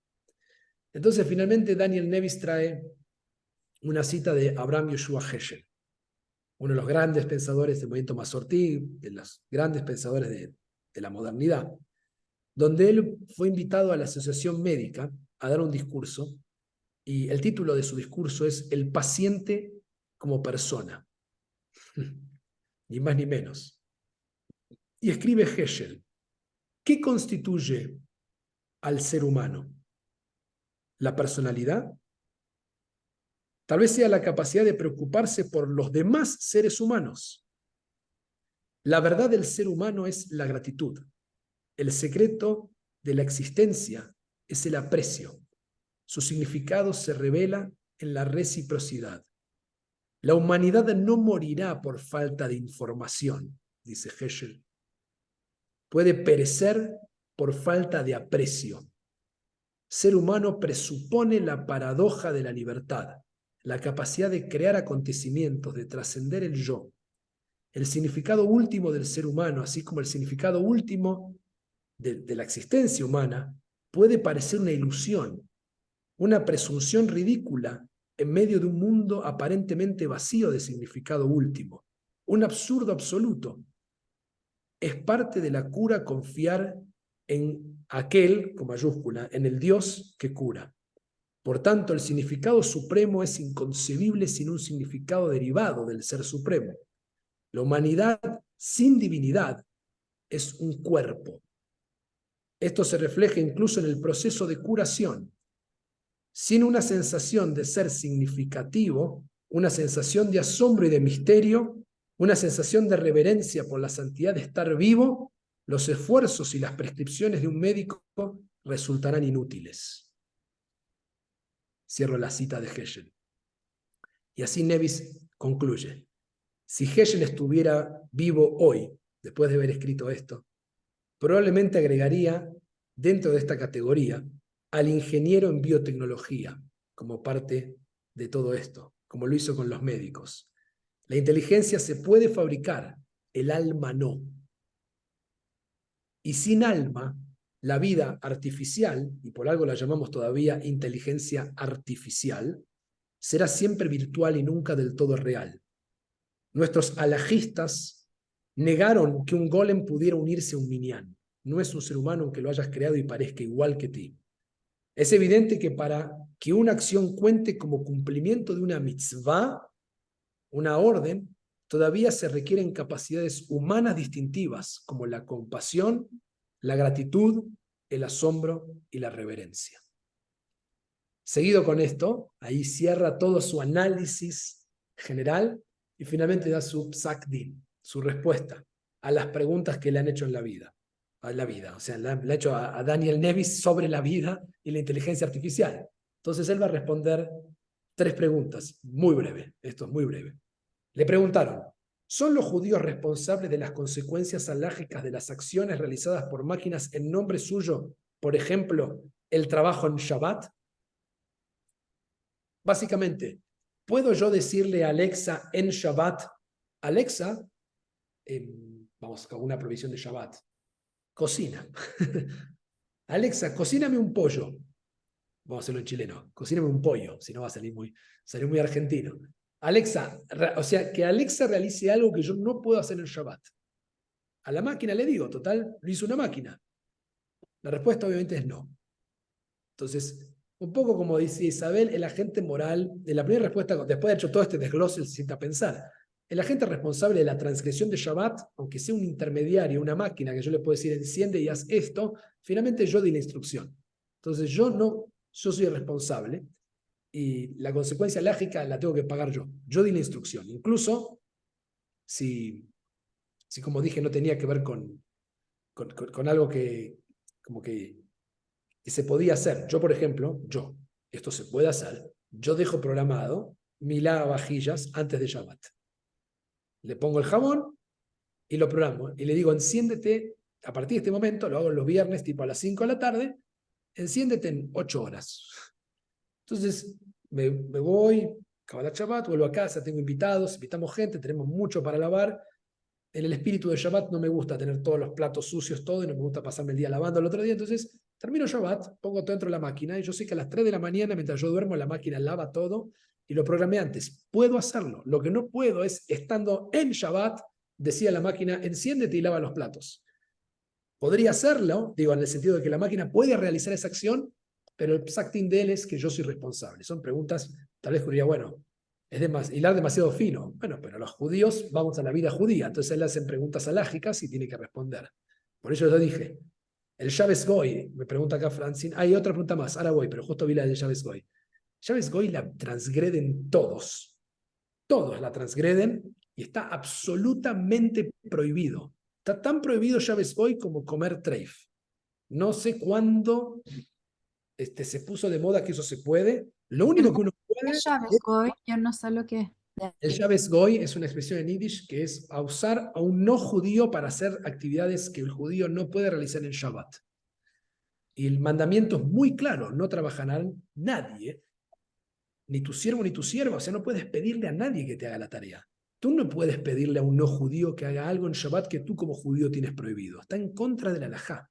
Entonces, finalmente, Daniel Nevis trae una cita de Abraham Yoshua Heschel, uno de los grandes pensadores del movimiento Masortí, de los grandes pensadores de la modernidad, donde él fue invitado a la Asociación Médica a dar un discurso, y el título de su discurso es El paciente como persona, ni más ni menos. Y escribe Heschel, ¿qué constituye al ser humano? ¿La personalidad? Tal vez sea la capacidad de preocuparse por los demás seres humanos. La verdad del ser humano es la gratitud. El secreto de la existencia es el aprecio. Su significado se revela en la reciprocidad. La humanidad no morirá por falta de información, dice Heschel. Puede perecer por falta de aprecio. Ser humano presupone la paradoja de la libertad, la capacidad de crear acontecimientos, de trascender el yo. El significado último del ser humano, así como el significado último de la existencia humana, puede parecer una ilusión, una presunción ridícula en medio de un mundo aparentemente vacío de significado último, un absurdo absoluto. Es parte de la cura confiar en aquel, con mayúscula, en el Dios que cura. Por tanto, el significado supremo es inconcebible sin un significado derivado del ser supremo. La humanidad sin divinidad es un cuerpo. Esto se refleja incluso en el proceso de curación. Sin una sensación de ser significativo, una sensación de asombro y de misterio, una sensación de reverencia por la santidad de estar vivo, los esfuerzos y las prescripciones de un médico resultarán inútiles. Cierro la cita de Heschel. Y así Nevis concluye. Si Heschel estuviera vivo hoy, después de haber escrito esto, probablemente agregaría dentro de esta categoría al ingeniero en biotecnología como parte de todo esto, como lo hizo con los médicos. La inteligencia se puede fabricar, el alma no. Y sin alma, la vida artificial, y por algo la llamamos todavía inteligencia artificial, será siempre virtual y nunca del todo real. Nuestros alajistas negaron que un golem pudiera unirse a un minyan. No es un ser humano aunque lo hayas creado y parezca igual que ti. Es evidente que para que una acción cuente como cumplimiento de una mitzvah, una orden, todavía se requieren capacidades humanas distintivas como la compasión, la gratitud, el asombro y la reverencia. Seguido con esto, ahí cierra todo su análisis general y finalmente da su psak din, su respuesta a las preguntas que le han hecho en la vida. O sea, le ha hecho a Daniel Nevis sobre la vida y la inteligencia artificial. Entonces él va a responder 3 preguntas, muy breve, esto es muy breve. Le preguntaron, ¿son los judíos responsables de las consecuencias alágicas de las acciones realizadas por máquinas en nombre suyo? Por ejemplo, el trabajo en Shabbat. Básicamente, ¿puedo yo decirle a Alexa en Shabbat, Alexa, vamos con una provisión de Shabbat, cocina. Alexa, cocíname un pollo. Vamos a hacerlo en chileno. Cocíname un pollo, si no va a salir muy argentino. Alexa, o sea, que Alexa realice algo que yo no puedo hacer en Shabbat. A la máquina le digo, total, lo hizo una máquina. La respuesta obviamente es no. Entonces, un poco como dice Isabel, el agente moral, de la primera respuesta, después de haber hecho todo este desglose, se sienta a pensar. El agente responsable de la transgresión de Shabbat, aunque sea un intermediario, una máquina que yo le puedo decir enciende y haz esto, finalmente yo di la instrucción. Entonces yo soy el responsable. y la consecuencia lógica la tengo que pagar yo. Yo di la instrucción. Incluso si como dije, no tenía que ver con algo que, como que se podía hacer. Yo, por ejemplo, esto se puede hacer, yo dejo programado mi lavavajillas antes de Shabbat. Le pongo el jabón y lo programo. Y le digo, enciéndete, a partir de este momento, lo hago los viernes, tipo a las 5 de la tarde, enciéndete en 8 horas. Entonces, me voy, acaba la Shabbat, vuelvo a casa, tengo invitados, invitamos gente, tenemos mucho para lavar. En el espíritu de Shabbat no me gusta tener todos los platos sucios, todo, y no me gusta pasarme el día lavando el otro día. Entonces, termino Shabbat, pongo todo dentro de la máquina, y yo sé que a las 3 de la mañana, mientras yo duermo, la máquina lava todo, y lo programé antes. Puedo hacerlo. Lo que no puedo es, estando en Shabbat, decía la máquina, enciéndete y lava los platos. Podría hacerlo, digo, en el sentido de que la máquina puede realizar esa acción, pero el psactin de él es que yo soy responsable. Son preguntas, tal vez diría, bueno, es hilar demasiado fino. Bueno, pero los judíos vamos a la vida judía, entonces le hacen preguntas alágicas y tiene que responder. Por eso yo dije, el Shabbos Goy, me pregunta acá Francine, hay otra pregunta más, ahora voy, pero justo vi la del Shabbos Goy. Shabbos Goy la transgreden todos la transgreden y está absolutamente prohibido. Está tan prohibido Shabbos Goy como comer treif. No sé cuándo se puso de moda que eso se puede. Lo único que uno puede... Shabbos Goy, yo no sé lo que es. El Shabbos Goy es una expresión en Yiddish que es a usar a un no judío para hacer actividades que el judío no puede realizar en Shabbat. Y el mandamiento es muy claro, no trabajarán nadie, ni tu siervo ni tu sierva, o sea, no puedes pedirle a nadie que te haga la tarea. Tú no puedes pedirle a un no judío que haga algo en Shabbat que tú como judío tienes prohibido. Está en contra de la halajá.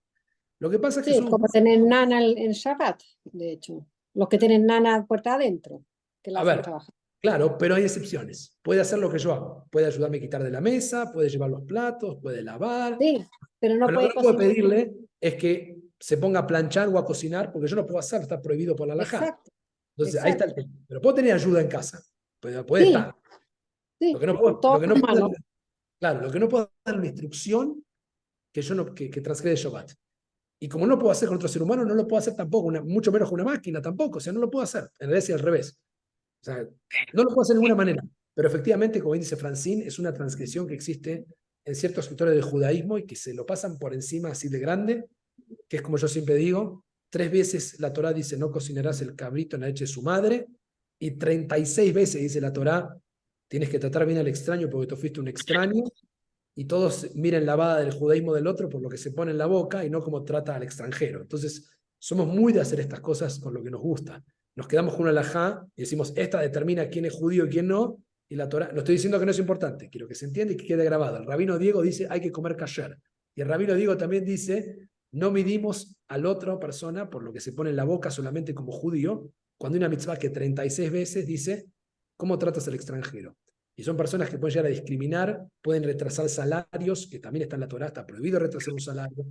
Lo que pasa es que Sí, son... como tener nana en Shabbat, de hecho. Los que tienen nana puerta adentro, que la A hacen ver, trabajar. claro, pero hay excepciones. Puede hacer lo que yo hago. Puede ayudarme a quitar de la mesa, puede llevar los platos, puede lavar. Sí, pero no Pero lo puede que no puedo cocinar. pedirle es que se ponga a planchar o a cocinar, porque yo no puedo hacer, está prohibido por la halajá. Exacto, Entonces, ahí está el exacto. tema. Pero puedo tener ayuda en casa. Puede Sí, estar. Lo sí, que no con puedo, todas lo que no las puedo, manos. claro, lo que no puedo dar una instrucción que yo no, que transgrede Shabbat. Y como no lo puedo hacer con otro ser humano, no lo puedo hacer tampoco, mucho menos con una máquina tampoco. O sea, no lo puedo hacer. En realidad es al revés. O sea, no lo puedo hacer de ninguna manera. Pero efectivamente, como dice Francine, es una transgresión que existe en ciertos sectores del judaísmo y que se lo pasan por encima así de grande, que es como yo siempre digo, 3 veces la Torá dice no cocinarás el cabrito en la leche de su madre, y 36 veces dice la Torá, tienes que tratar bien al extraño porque tú fuiste un extraño, y todos miren la vara del judaísmo del otro por lo que se pone en la boca y no como trata al extranjero. Entonces, somos muy de hacer estas cosas con lo que nos gusta. Nos quedamos con una halajá y decimos, esta determina quién es judío y quién no, y la Torá, no estoy diciendo que no es importante, quiero que se entienda y que quede grabado. El rabino Diego dice, hay que comer kasher. Y el rabino Diego también dice, no midimos a la otra persona por lo que se pone en la boca solamente como judío, cuando hay una mitzvah que 36 veces dice, ¿cómo tratas al extranjero? Y son personas que pueden llegar a discriminar, pueden retrasar salarios, que también está en la Torá, está prohibido retrasar un salario.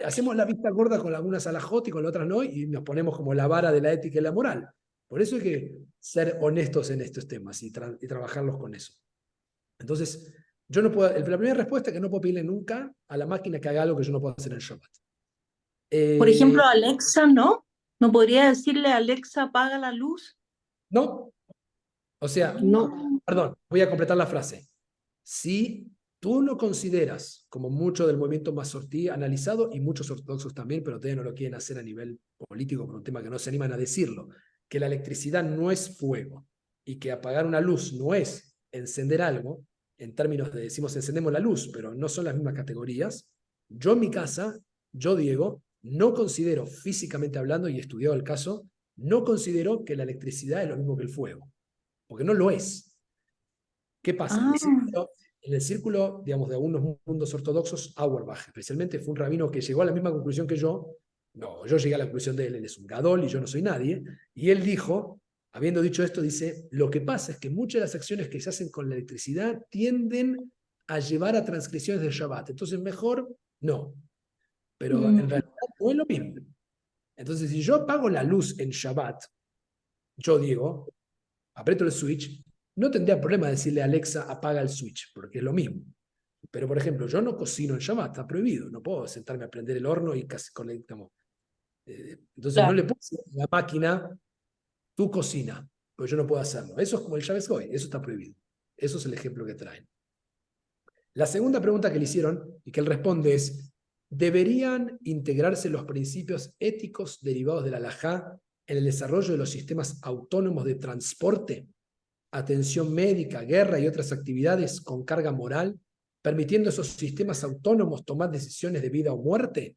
Hacemos la vista gorda con algunas alajot y con otras no, y nos ponemos como la vara de la ética y la moral. Por eso hay que ser honestos en estos temas y trabajarlos con eso. Entonces, yo no puedo, la primera respuesta es que no puedo pedirle nunca a la máquina que haga algo que yo no puedo hacer en Shabbat. Por ejemplo, Alexa, ¿no? ¿No podría decirle a Alexa apaga la luz? No, o sea, No, perdón, voy a completar la frase. Si tú no consideras, como mucho del movimiento Masortí analizado, y muchos ortodoxos también, pero todavía no lo quieren hacer a nivel político por un tema que no se animan a decirlo, que la electricidad no es fuego y que apagar una luz no es encender algo, en términos de decimos encendemos la luz, pero no son las mismas categorías, yo en mi casa, yo Diego, no considero físicamente hablando, y he estudiado el caso, no considero que la electricidad es lo mismo que el fuego, porque no lo es. ¿Qué pasa? Ah, En el círculo, digamos, de algunos mundos ortodoxos, Auerbach, especialmente, fue un rabino que llegó a la misma conclusión que yo. No, yo llegué a la conclusión de él, él es un gadol y yo no soy nadie. Y él dijo, habiendo dicho esto, dice, lo que pasa es que muchas de las acciones que se hacen con la electricidad tienden a llevar a transgresiones de Shabbat. Entonces, mejor no. Pero en realidad no es lo mismo. Entonces, si yo apago la luz en Shabbat, yo digo, aprieto el switch, no tendría problema decirle a Alexa apaga el switch, porque es lo mismo. Pero, por ejemplo, yo no cocino en Shabbat, está prohibido. No puedo sentarme a prender el horno y casi conectamos. Entonces no claro. le puedo decir a la máquina, tú cocina. pero yo no puedo hacerlo. Eso es como el Shabbat Goy, eso está prohibido. Eso es el ejemplo que traen. La segunda pregunta que le hicieron y que él responde es, ¿deberían integrarse los principios éticos derivados de la halajá en el desarrollo de los sistemas autónomos de transporte, atención médica, guerra y otras actividades con carga moral, permitiendo a esos sistemas autónomos tomar decisiones de vida o muerte?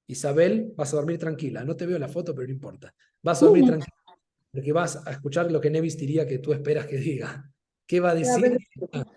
Isabel, vas a dormir tranquila. No te veo en la foto, pero no importa. Vas a dormir tranquila, porque vas a escuchar lo que Nevis diría que tú esperas que diga. ¿Qué va a decir?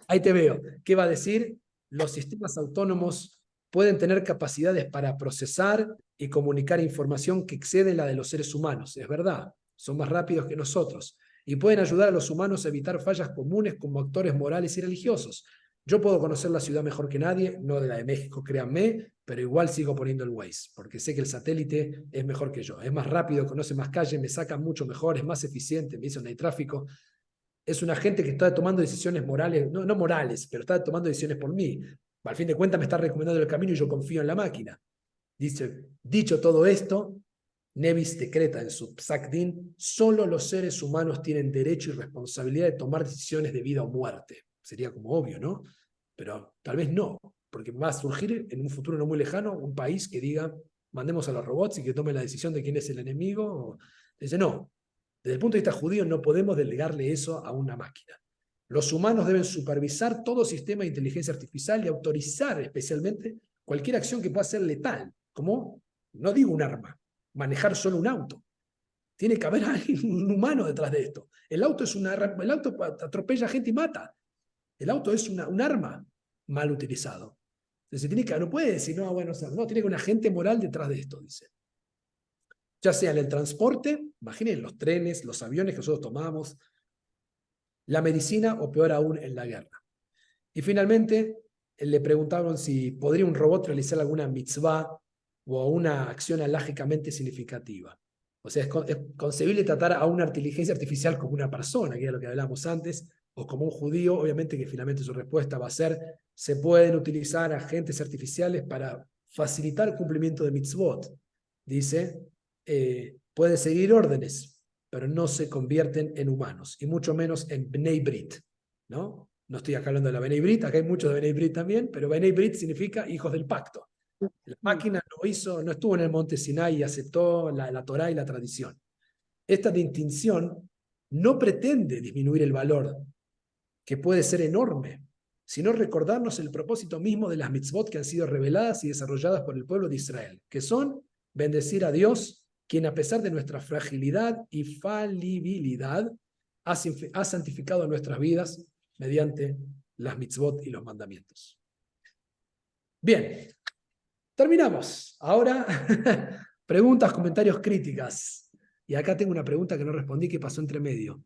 Ahí te veo. ¿Qué va a decir? Los sistemas autónomos pueden tener capacidades para procesar y comunicar información que excede la de los seres humanos. Es verdad, son más rápidos que nosotros. Y pueden ayudar a los humanos a evitar fallas comunes como actores morales y religiosos. Yo puedo conocer la ciudad mejor que nadie, no de la de México, créanme, pero igual sigo poniendo el Waze, porque sé que el satélite es mejor que yo. Es más rápido, conoce más calles, me saca mucho mejor, es más eficiente, me dice no hay tráfico. Es una gente que está tomando decisiones morales, no morales, pero está tomando decisiones por mí. Al fin de cuentas me está recomendando el camino y yo confío en la máquina. Dicho todo esto, Nevis decreta en su Psak Din, solo los seres humanos tienen derecho y responsabilidad de tomar decisiones de vida o muerte. Sería como obvio, ¿no? Pero tal vez no, porque va a surgir en un futuro no muy lejano un país que diga, mandemos a los robots y que tomen la decisión de quién es el enemigo. Dice, no, desde el punto de vista judío no podemos delegarle eso a una máquina. Los humanos deben supervisar todo sistema de inteligencia artificial y autorizar especialmente cualquier acción que pueda ser letal, como, no digo un arma, manejar solo un auto. Tiene que haber alguien, un humano detrás de esto. El auto atropella gente y mata. El auto es un arma mal utilizado. Entonces no puede decir, no, bueno, no, tiene que haber un agente moral detrás de esto, dice. Ya sea en el transporte, imaginen los trenes, los aviones que nosotros tomamos, la medicina o peor aún en la guerra. Y finalmente le preguntaron si podría un robot realizar alguna mitzvah o una acción alágicamente significativa. O sea, es concebible tratar a una inteligencia artificial como una persona, que era lo que hablábamos antes, o como un judío. Obviamente que finalmente su respuesta va a ser, se pueden utilizar agentes artificiales para facilitar el cumplimiento de mitzvot. Dice, pueden seguir órdenes, pero no se convierten en humanos, y mucho menos en Bnei Brit, ¿no? No estoy acá hablando de la Bnei Brit, acá hay muchos de Bnei Brit también, pero Bnei Brit significa hijos del pacto. La máquina no estuvo en el monte Sinai y aceptó la Torá y la tradición. Esta distinción no pretende disminuir el valor, que puede ser enorme, sino recordarnos el propósito mismo de las mitzvot que han sido reveladas y desarrolladas por el pueblo de Israel, que son bendecir a Dios, quien a pesar de nuestra fragilidad y falibilidad, ha santificado nuestras vidas mediante las mitzvot y los mandamientos. Bien, terminamos. Ahora, preguntas, comentarios, críticas. Y acá tengo una pregunta que no respondí, que pasó entre medio.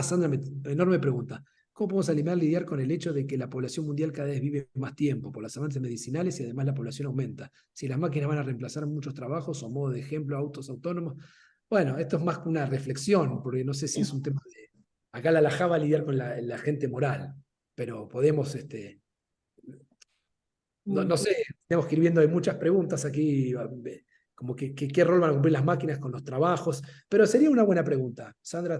Sandra, enorme pregunta. ¿Cómo podemos lidiar con el hecho de que la población mundial cada vez vive más tiempo por los avances medicinales y además la población aumenta? Si las máquinas van a reemplazar muchos trabajos, o modo de ejemplo, autos autónomos. Bueno, esto es más que una reflexión, porque no sé si es un tema de... Acá la halajá va a lidiar con la gente moral, pero podemos... No sé, tenemos que ir viendo, hay muchas preguntas aquí, como que qué rol van a cumplir las máquinas con los trabajos, pero sería una buena pregunta. Sandra,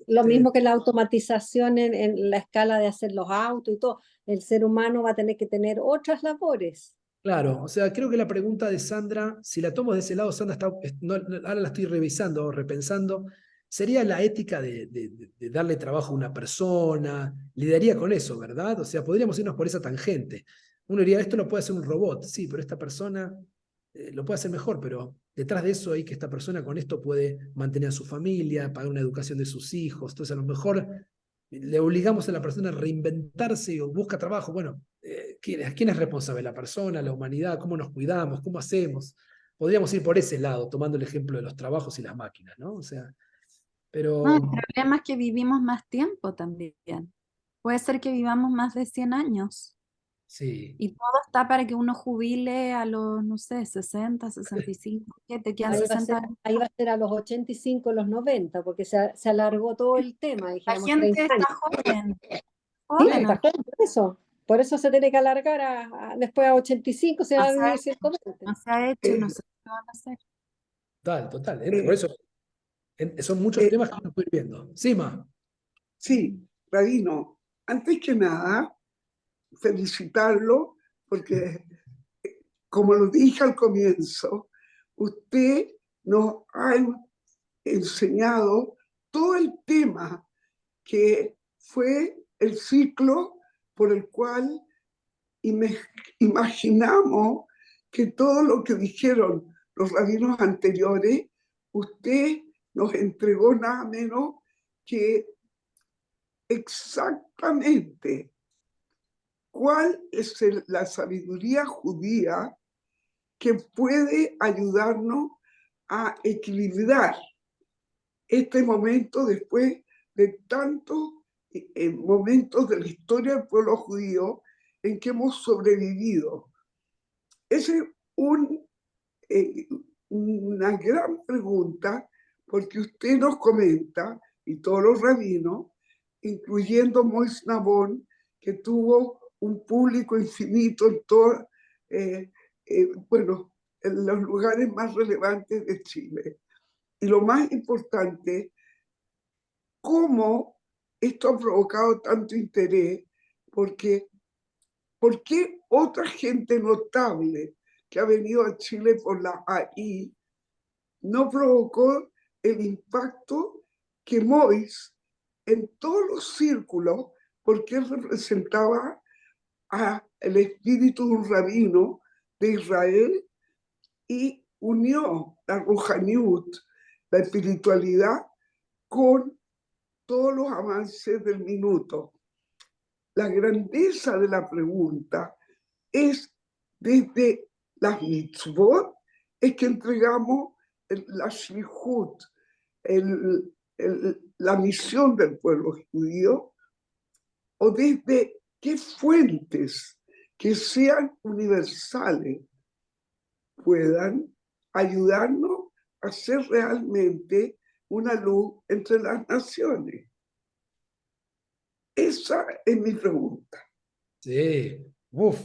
Lo mismo que la automatización en la escala de hacer los autos y todo. El ser humano va a tener que tener otras labores. Claro, o sea, creo que la pregunta de Sandra, si la tomo de ese lado, Sandra ahora la estoy revisando o repensando, sería la ética de darle trabajo a una persona, lidiaría con eso, ¿verdad? O sea, podríamos irnos por esa tangente. Uno diría, esto lo puede hacer un robot, sí, pero esta persona lo puede hacer mejor, pero detrás de eso hay que esta persona con esto puede mantener a su familia, pagar una educación de sus hijos, entonces a lo mejor le obligamos a la persona a reinventarse o busca trabajo. Bueno, ¿quién es responsable? ¿La persona, la humanidad? ¿Cómo nos cuidamos? ¿Cómo hacemos? Podríamos ir por ese lado, tomando el ejemplo de los trabajos y las máquinas, ¿no? O sea, pero... No, el problema es que vivimos más tiempo también. Puede ser que vivamos más de 100 años. Sí. Y todo está para que uno jubile a los, no sé, 60, 65, que te quedan Ahí 60 años. va a ser a los 85, los 90, porque se alargó todo el tema, La dijéramos gente 30 está años. joven. Sí, Joven, está joven, por eso se tiene que alargar después a 85, se va a vivir 120. no se ha hecho, no sé qué van a hacer. Total. Por eso Son muchos Eh, temas que vamos a ir viendo. Sima. sí, Rabino, antes que nada, felicitarlo porque, como lo dije al comienzo, usted nos ha enseñado todo el tema que fue el ciclo por el cual imaginamos que todo lo que dijeron los rabinos anteriores, usted nos entregó nada menos que exactamente cuál es la sabiduría judía que puede ayudarnos a equilibrar este momento después de tantos momentos de la historia del pueblo judío en que hemos sobrevivido. Esa es una gran pregunta, porque usted nos comenta, y todos los rabinos, incluyendo Moisés Nabón, que tuvo un público infinito en todo, bueno, en los lugares más relevantes de Chile. Y lo más importante, cómo esto ha provocado tanto interés, porque ¿por qué otra gente notable que ha venido a Chile por la AI no provocó el impacto que Mois en todos los círculos, porque él representaba al espíritu de un rabino de Israel y unió la Ruhaniut, la espiritualidad, con todos los avances del minuto? La grandeza de la pregunta es desde las mitzvot, es que entregamos la shlichut, la misión del pueblo judío, o desde qué fuentes que sean universales puedan ayudarnos a ser realmente una luz entre las naciones. Esa es mi pregunta. Sí. Uf.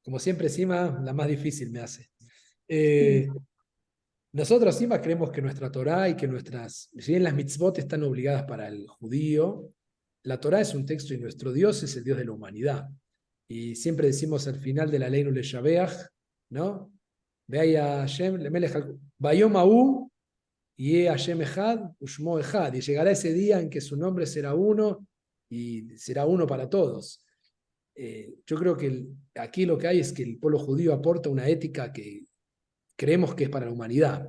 Como siempre, Sima, la más difícil me hace. Nosotros, Sima, creemos que nuestra Torá y que si bien las mitzvot están obligadas para el judío, la Torá es un texto y nuestro Dios es el Dios de la humanidad. Y siempre decimos al final de la ley no le shabeach, ¿no? Veaya Hashem, le melech bayom ha'u, y Hashem echad, ushmo echad. Y llegará ese día en que su nombre será uno y será uno para todos. Yo creo que aquí lo que hay es que el pueblo judío aporta una ética que creemos que es para la humanidad.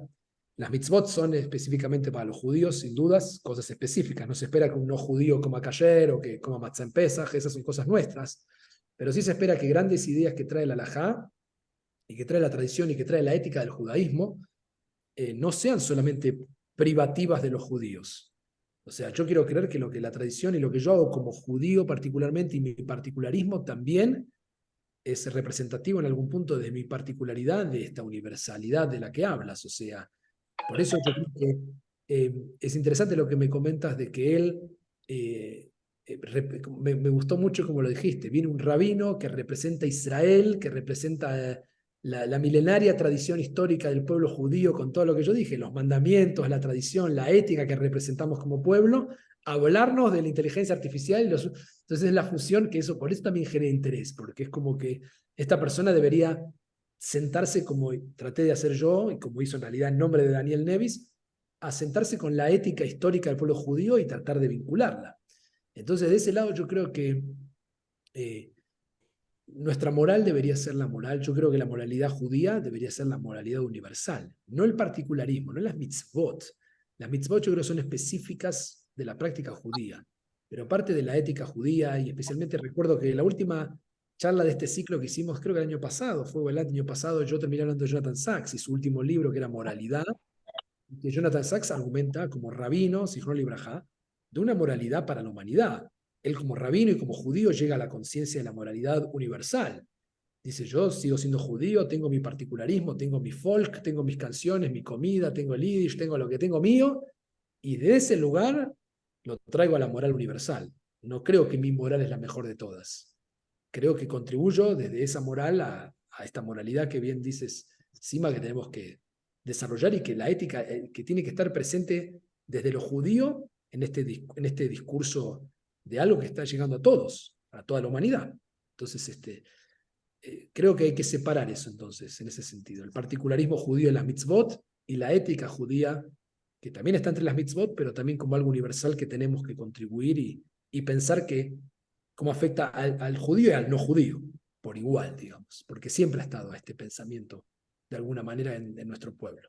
Las mitzvot son específicamente para los judíos, sin dudas, cosas específicas. No se espera que un no judío coma kasher o que coma matzah en Pesaj, esas son cosas nuestras. Pero sí se espera que grandes ideas que trae la halajá y que trae la tradición y que trae la ética del judaísmo no sean solamente privativas de los judíos. O sea, yo quiero creer que lo que la tradición y lo que yo hago como judío particularmente y mi particularismo también es representativo en algún punto de mi particularidad, de esta universalidad de la que hablas. O sea, por eso yo creo que es interesante lo que me comentas de que él, me gustó mucho como lo dijiste, viene un rabino que representa a Israel, que representa la milenaria tradición histórica del pueblo judío con todo lo que yo dije, los mandamientos, la tradición, la ética que representamos como pueblo, a hablarnos de la inteligencia artificial. Entonces es la fusión que eso, por eso también genera interés, porque es como que esta persona debería sentarse como traté de hacer yo, y como hizo en realidad en nombre de Daniel Nevis, a sentarse con la ética histórica del pueblo judío y tratar de vincularla. Entonces, de ese lado yo creo que nuestra moral debería ser la moral, yo creo que la moralidad judía debería ser la moralidad universal, no el particularismo, no las mitzvot. Las mitzvot yo creo que son específicas de la práctica judía, pero parte de la ética judía, y especialmente recuerdo que la última charla de este ciclo que hicimos, creo que el año pasado, fue el año pasado, yo terminé hablando de Jonathan Sacks y su último libro que era Moralidad, que Jonathan Sacks argumenta como rabino, Zichron Libraja, de una moralidad para la humanidad. Él como rabino y como judío llega a la conciencia de la moralidad universal. Dice, yo sigo siendo judío, tengo mi particularismo, tengo mi folk, tengo mis canciones, mi comida, tengo el yiddish, tengo lo que tengo mío, y de ese lugar lo traigo a la moral universal. No creo que mi moral es la mejor de todas. Creo que contribuyo desde esa moral a esta moralidad que bien dices, Sima, que tenemos que desarrollar y que la ética que tiene que estar presente desde lo judío en este discurso de algo que está llegando a todos, a toda la humanidad. Entonces, creo que hay que separar eso entonces, en ese sentido. El particularismo judío en las mitzvot y la ética judía, que también está entre las mitzvot, pero también como algo universal que tenemos que contribuir y pensar que cómo afecta al judío y al no judío, por igual, digamos, porque siempre ha estado este pensamiento de alguna manera en nuestro pueblo.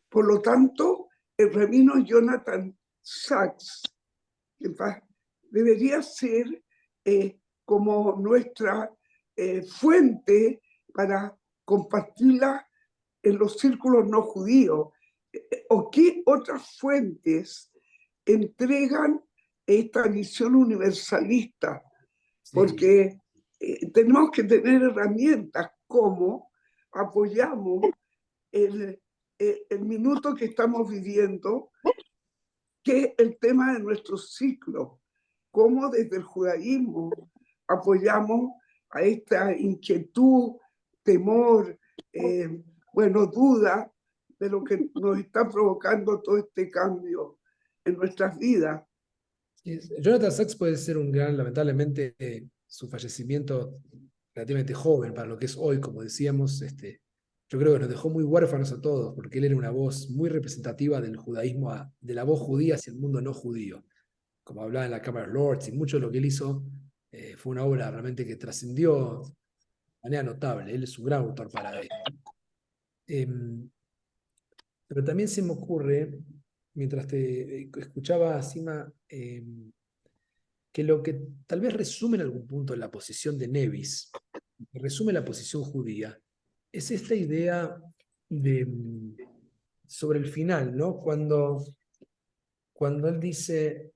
Por lo tanto, el rabino Jonathan Sachs debería ser como nuestra fuente para compartirla en los círculos no judíos. ¿O qué otras fuentes entregan esta visión universalista? Sí. Porque tenemos que tener herramientas como apoyamos el minuto que estamos viviendo, que es el tema de nuestro ciclo, cómo desde el judaísmo apoyamos a esta inquietud, temor, duda de lo que nos está provocando todo este cambio en nuestras vidas. Sí, Jonathan Sachs puede ser un gran, lamentablemente, su fallecimiento relativamente joven para lo que es hoy, como decíamos, yo creo que nos dejó muy huérfanos a todos, porque él era una voz muy representativa del judaísmo, de la voz judía hacia el mundo no judío, como hablaba en la Cámara de Lords, y mucho de lo que él hizo fue una obra realmente que trascendió de manera notable. Él es un gran autor para esto. Pero también se me ocurre, mientras te escuchaba, Sima, que lo que tal vez resume en algún punto la posición de Nevis, que resume la posición judía, es esta idea sobre el final, ¿no? Cuando él dice,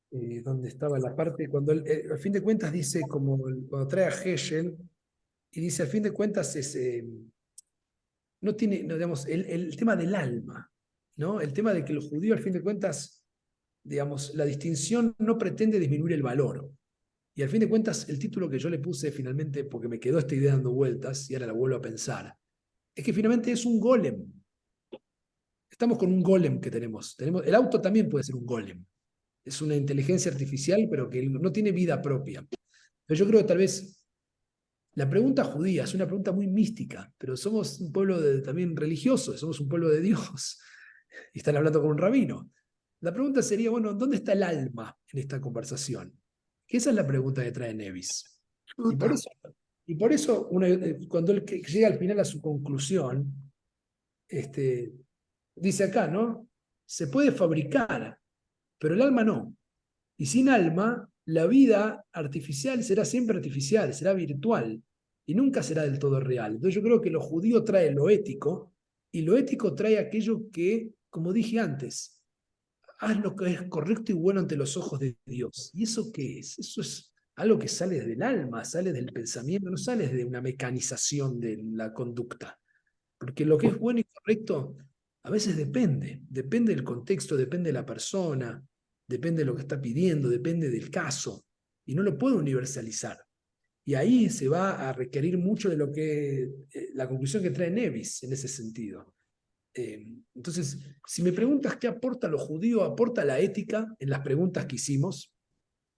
¿dónde estaba la parte? Cuando él, al fin de cuentas dice, cuando trae a Heschel, y dice, al fin de cuentas no tiene, no, digamos, el tema del alma, ¿no? El tema de que los judíos, al fin de cuentas, digamos, la distinción no pretende disminuir el valor. Y al fin de cuentas, el título que yo le puse finalmente, porque me quedó esta idea dando vueltas, y ahora la vuelvo a pensar, es que finalmente es un golem. Estamos con un golem que tenemos. El auto también puede ser un golem. Es una inteligencia artificial, pero que no tiene vida propia. Pero yo creo que tal vez la pregunta judía es una pregunta muy mística, pero somos un pueblo también religioso, somos un pueblo de Dios, y están hablando con un rabino. La pregunta sería, bueno, ¿dónde está el alma en esta conversación? Que esa es la pregunta que trae Nevis. Y por eso cuando él llega al final a su conclusión, dice acá, ¿no? Se puede fabricar, pero el alma no. Y sin alma, la vida artificial será siempre artificial, será virtual, y nunca será del todo real. Entonces yo creo que lo judío trae lo ético, y lo ético trae aquello que, como dije antes, haz lo que es correcto y bueno ante los ojos de Dios. ¿Y eso qué es? Eso es algo que sale del alma, sale del pensamiento, no sale de una mecanización de la conducta. Porque lo que es bueno y correcto a veces depende del contexto, depende de la persona, depende de lo que está pidiendo, depende del caso, y no lo puede universalizar. Y ahí se va a requerir mucho de lo que la conclusión que trae Nevis en ese sentido. Entonces, si me preguntas qué aporta lo judío, aporta la ética en las preguntas que hicimos,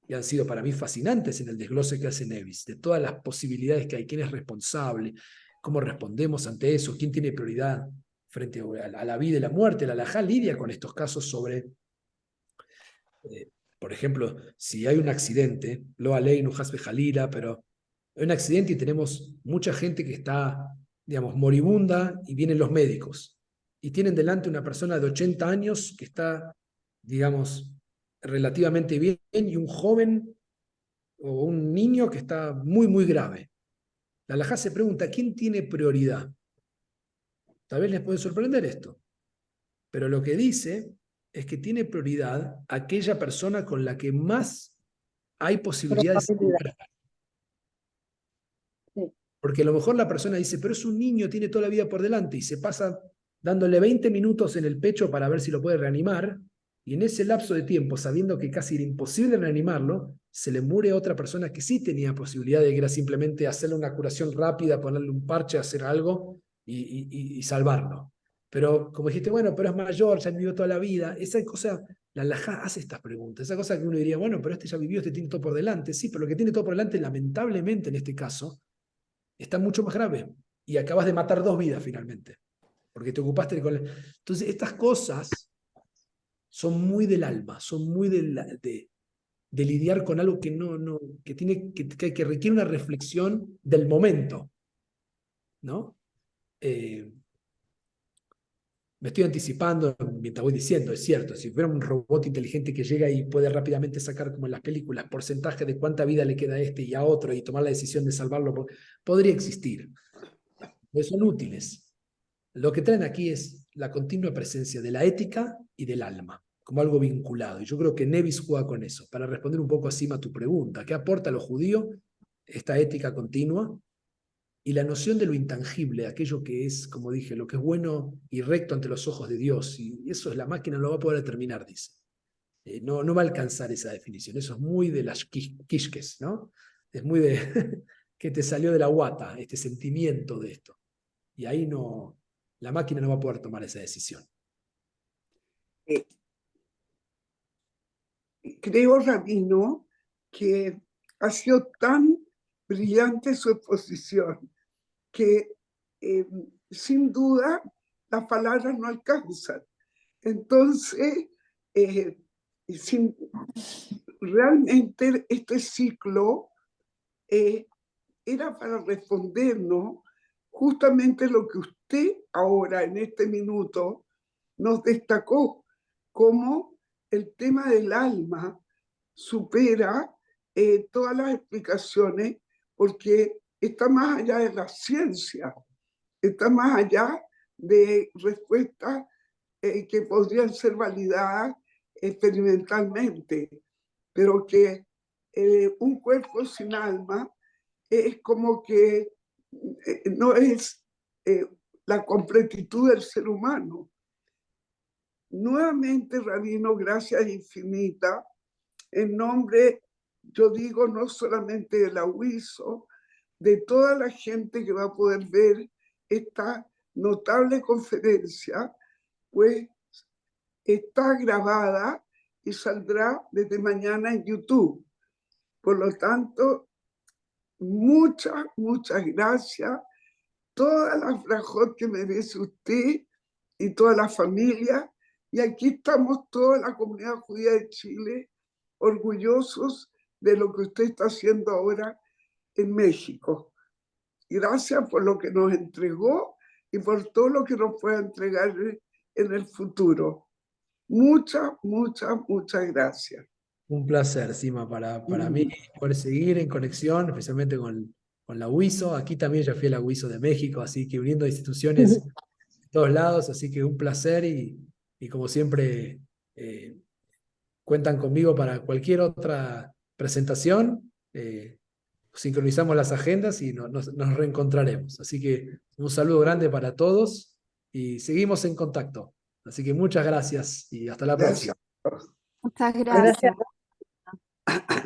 y han sido para mí fascinantes en el desglose que hace Nevis, de todas las posibilidades que hay, quién es responsable, cómo respondemos ante eso, quién tiene prioridad frente a la vida y la muerte. La halajá lidia con estos casos sobre, por ejemplo, si hay un accidente, lo alei no hasbe jalila, pero hay un accidente y tenemos mucha gente que está, digamos, moribunda y vienen los médicos y tienen delante una persona de 80 años que está, digamos, relativamente bien y un joven o un niño que está muy, muy grave. La halajá se pregunta, ¿quién tiene prioridad? Tal vez les puede sorprender esto, pero lo que dice es que tiene prioridad aquella persona con la que más hay posibilidades de salvar. Sí. Porque a lo mejor la persona dice, pero es un niño, tiene toda la vida por delante, y se pasa dándole 20 minutos en el pecho para ver si lo puede reanimar, y en ese lapso de tiempo, sabiendo que casi era imposible reanimarlo, se le muere a otra persona que sí tenía posibilidad de que era simplemente hacerle una curación rápida, ponerle un parche, hacer algo y salvarlo. Pero como dijiste, bueno, pero es mayor, ya vivió toda la vida. Esa cosa, la halajá hace estas preguntas. Esa cosa que uno diría, bueno, pero este ya vivió, este tiene todo por delante. Sí, pero lo que tiene todo por delante, lamentablemente en este caso, está mucho más grave. Y acabas de matar 2 vidas finalmente. Porque te ocupaste con... Entonces, estas cosas son muy del alma, son muy de lidiar con algo que que requiere una reflexión del momento, ¿no? Me estoy anticipando mientras voy diciendo, es cierto, si fuera un robot inteligente que llega y puede rápidamente sacar, como en las películas, porcentaje de cuánta vida le queda a este y a otro y tomar la decisión de salvarlo, podría existir. Pero son útiles. Lo que traen aquí es la continua presencia de la ética y del alma, como algo vinculado. Y yo creo que Nevis juega con eso, para responder un poco así a tu pregunta. ¿Qué aporta a lo judío esta ética continua? Y la noción de lo intangible, aquello que es, como dije, lo que es bueno y recto ante los ojos de Dios. Y eso es la máquina, no lo va a poder determinar, dice. No va a alcanzar esa definición. Eso es muy de las quisques, ¿no? Es muy de que te salió de la guata, este sentimiento de esto. Y ahí no, la máquina no va a poder tomar esa decisión. Creo, Rabino, que ha sido tan brillante su exposición que sin duda las palabras no alcanzan. Entonces, realmente este ciclo era para respondernos justamente lo que usted ahora en este minuto nos destacó, como el tema del alma supera todas las explicaciones porque está más allá de la ciencia, está más allá de respuestas que podrían ser validadas experimentalmente, pero que un cuerpo sin alma es como que no es la completitud del ser humano. Nuevamente, Rabino, gracias infinitas, en nombre, yo digo, no solamente de la UISO, de toda la gente que va a poder ver esta notable conferencia, pues está grabada y saldrá desde mañana en YouTube. Por lo tanto, muchas gracias. Toda la frajot que merece usted y toda la familia. Y aquí estamos toda la comunidad judía de Chile orgullosos de lo que usted está haciendo ahora en México. Gracias por lo que nos entregó y por todo lo que nos pueda entregar en el futuro. Muchas gracias. Un placer, Sima, para mí poder seguir en conexión, especialmente con la UISO. Aquí también ya fui a la UISO de México, así que uniendo instituciones de todos lados, así que un placer y como siempre cuentan conmigo para cualquier otra presentación. Sincronizamos las agendas y nos reencontraremos. Así que un saludo grande para todos y seguimos en contacto. Así que muchas gracias y hasta la próxima. Gracias. Muchas gracias. Gracias.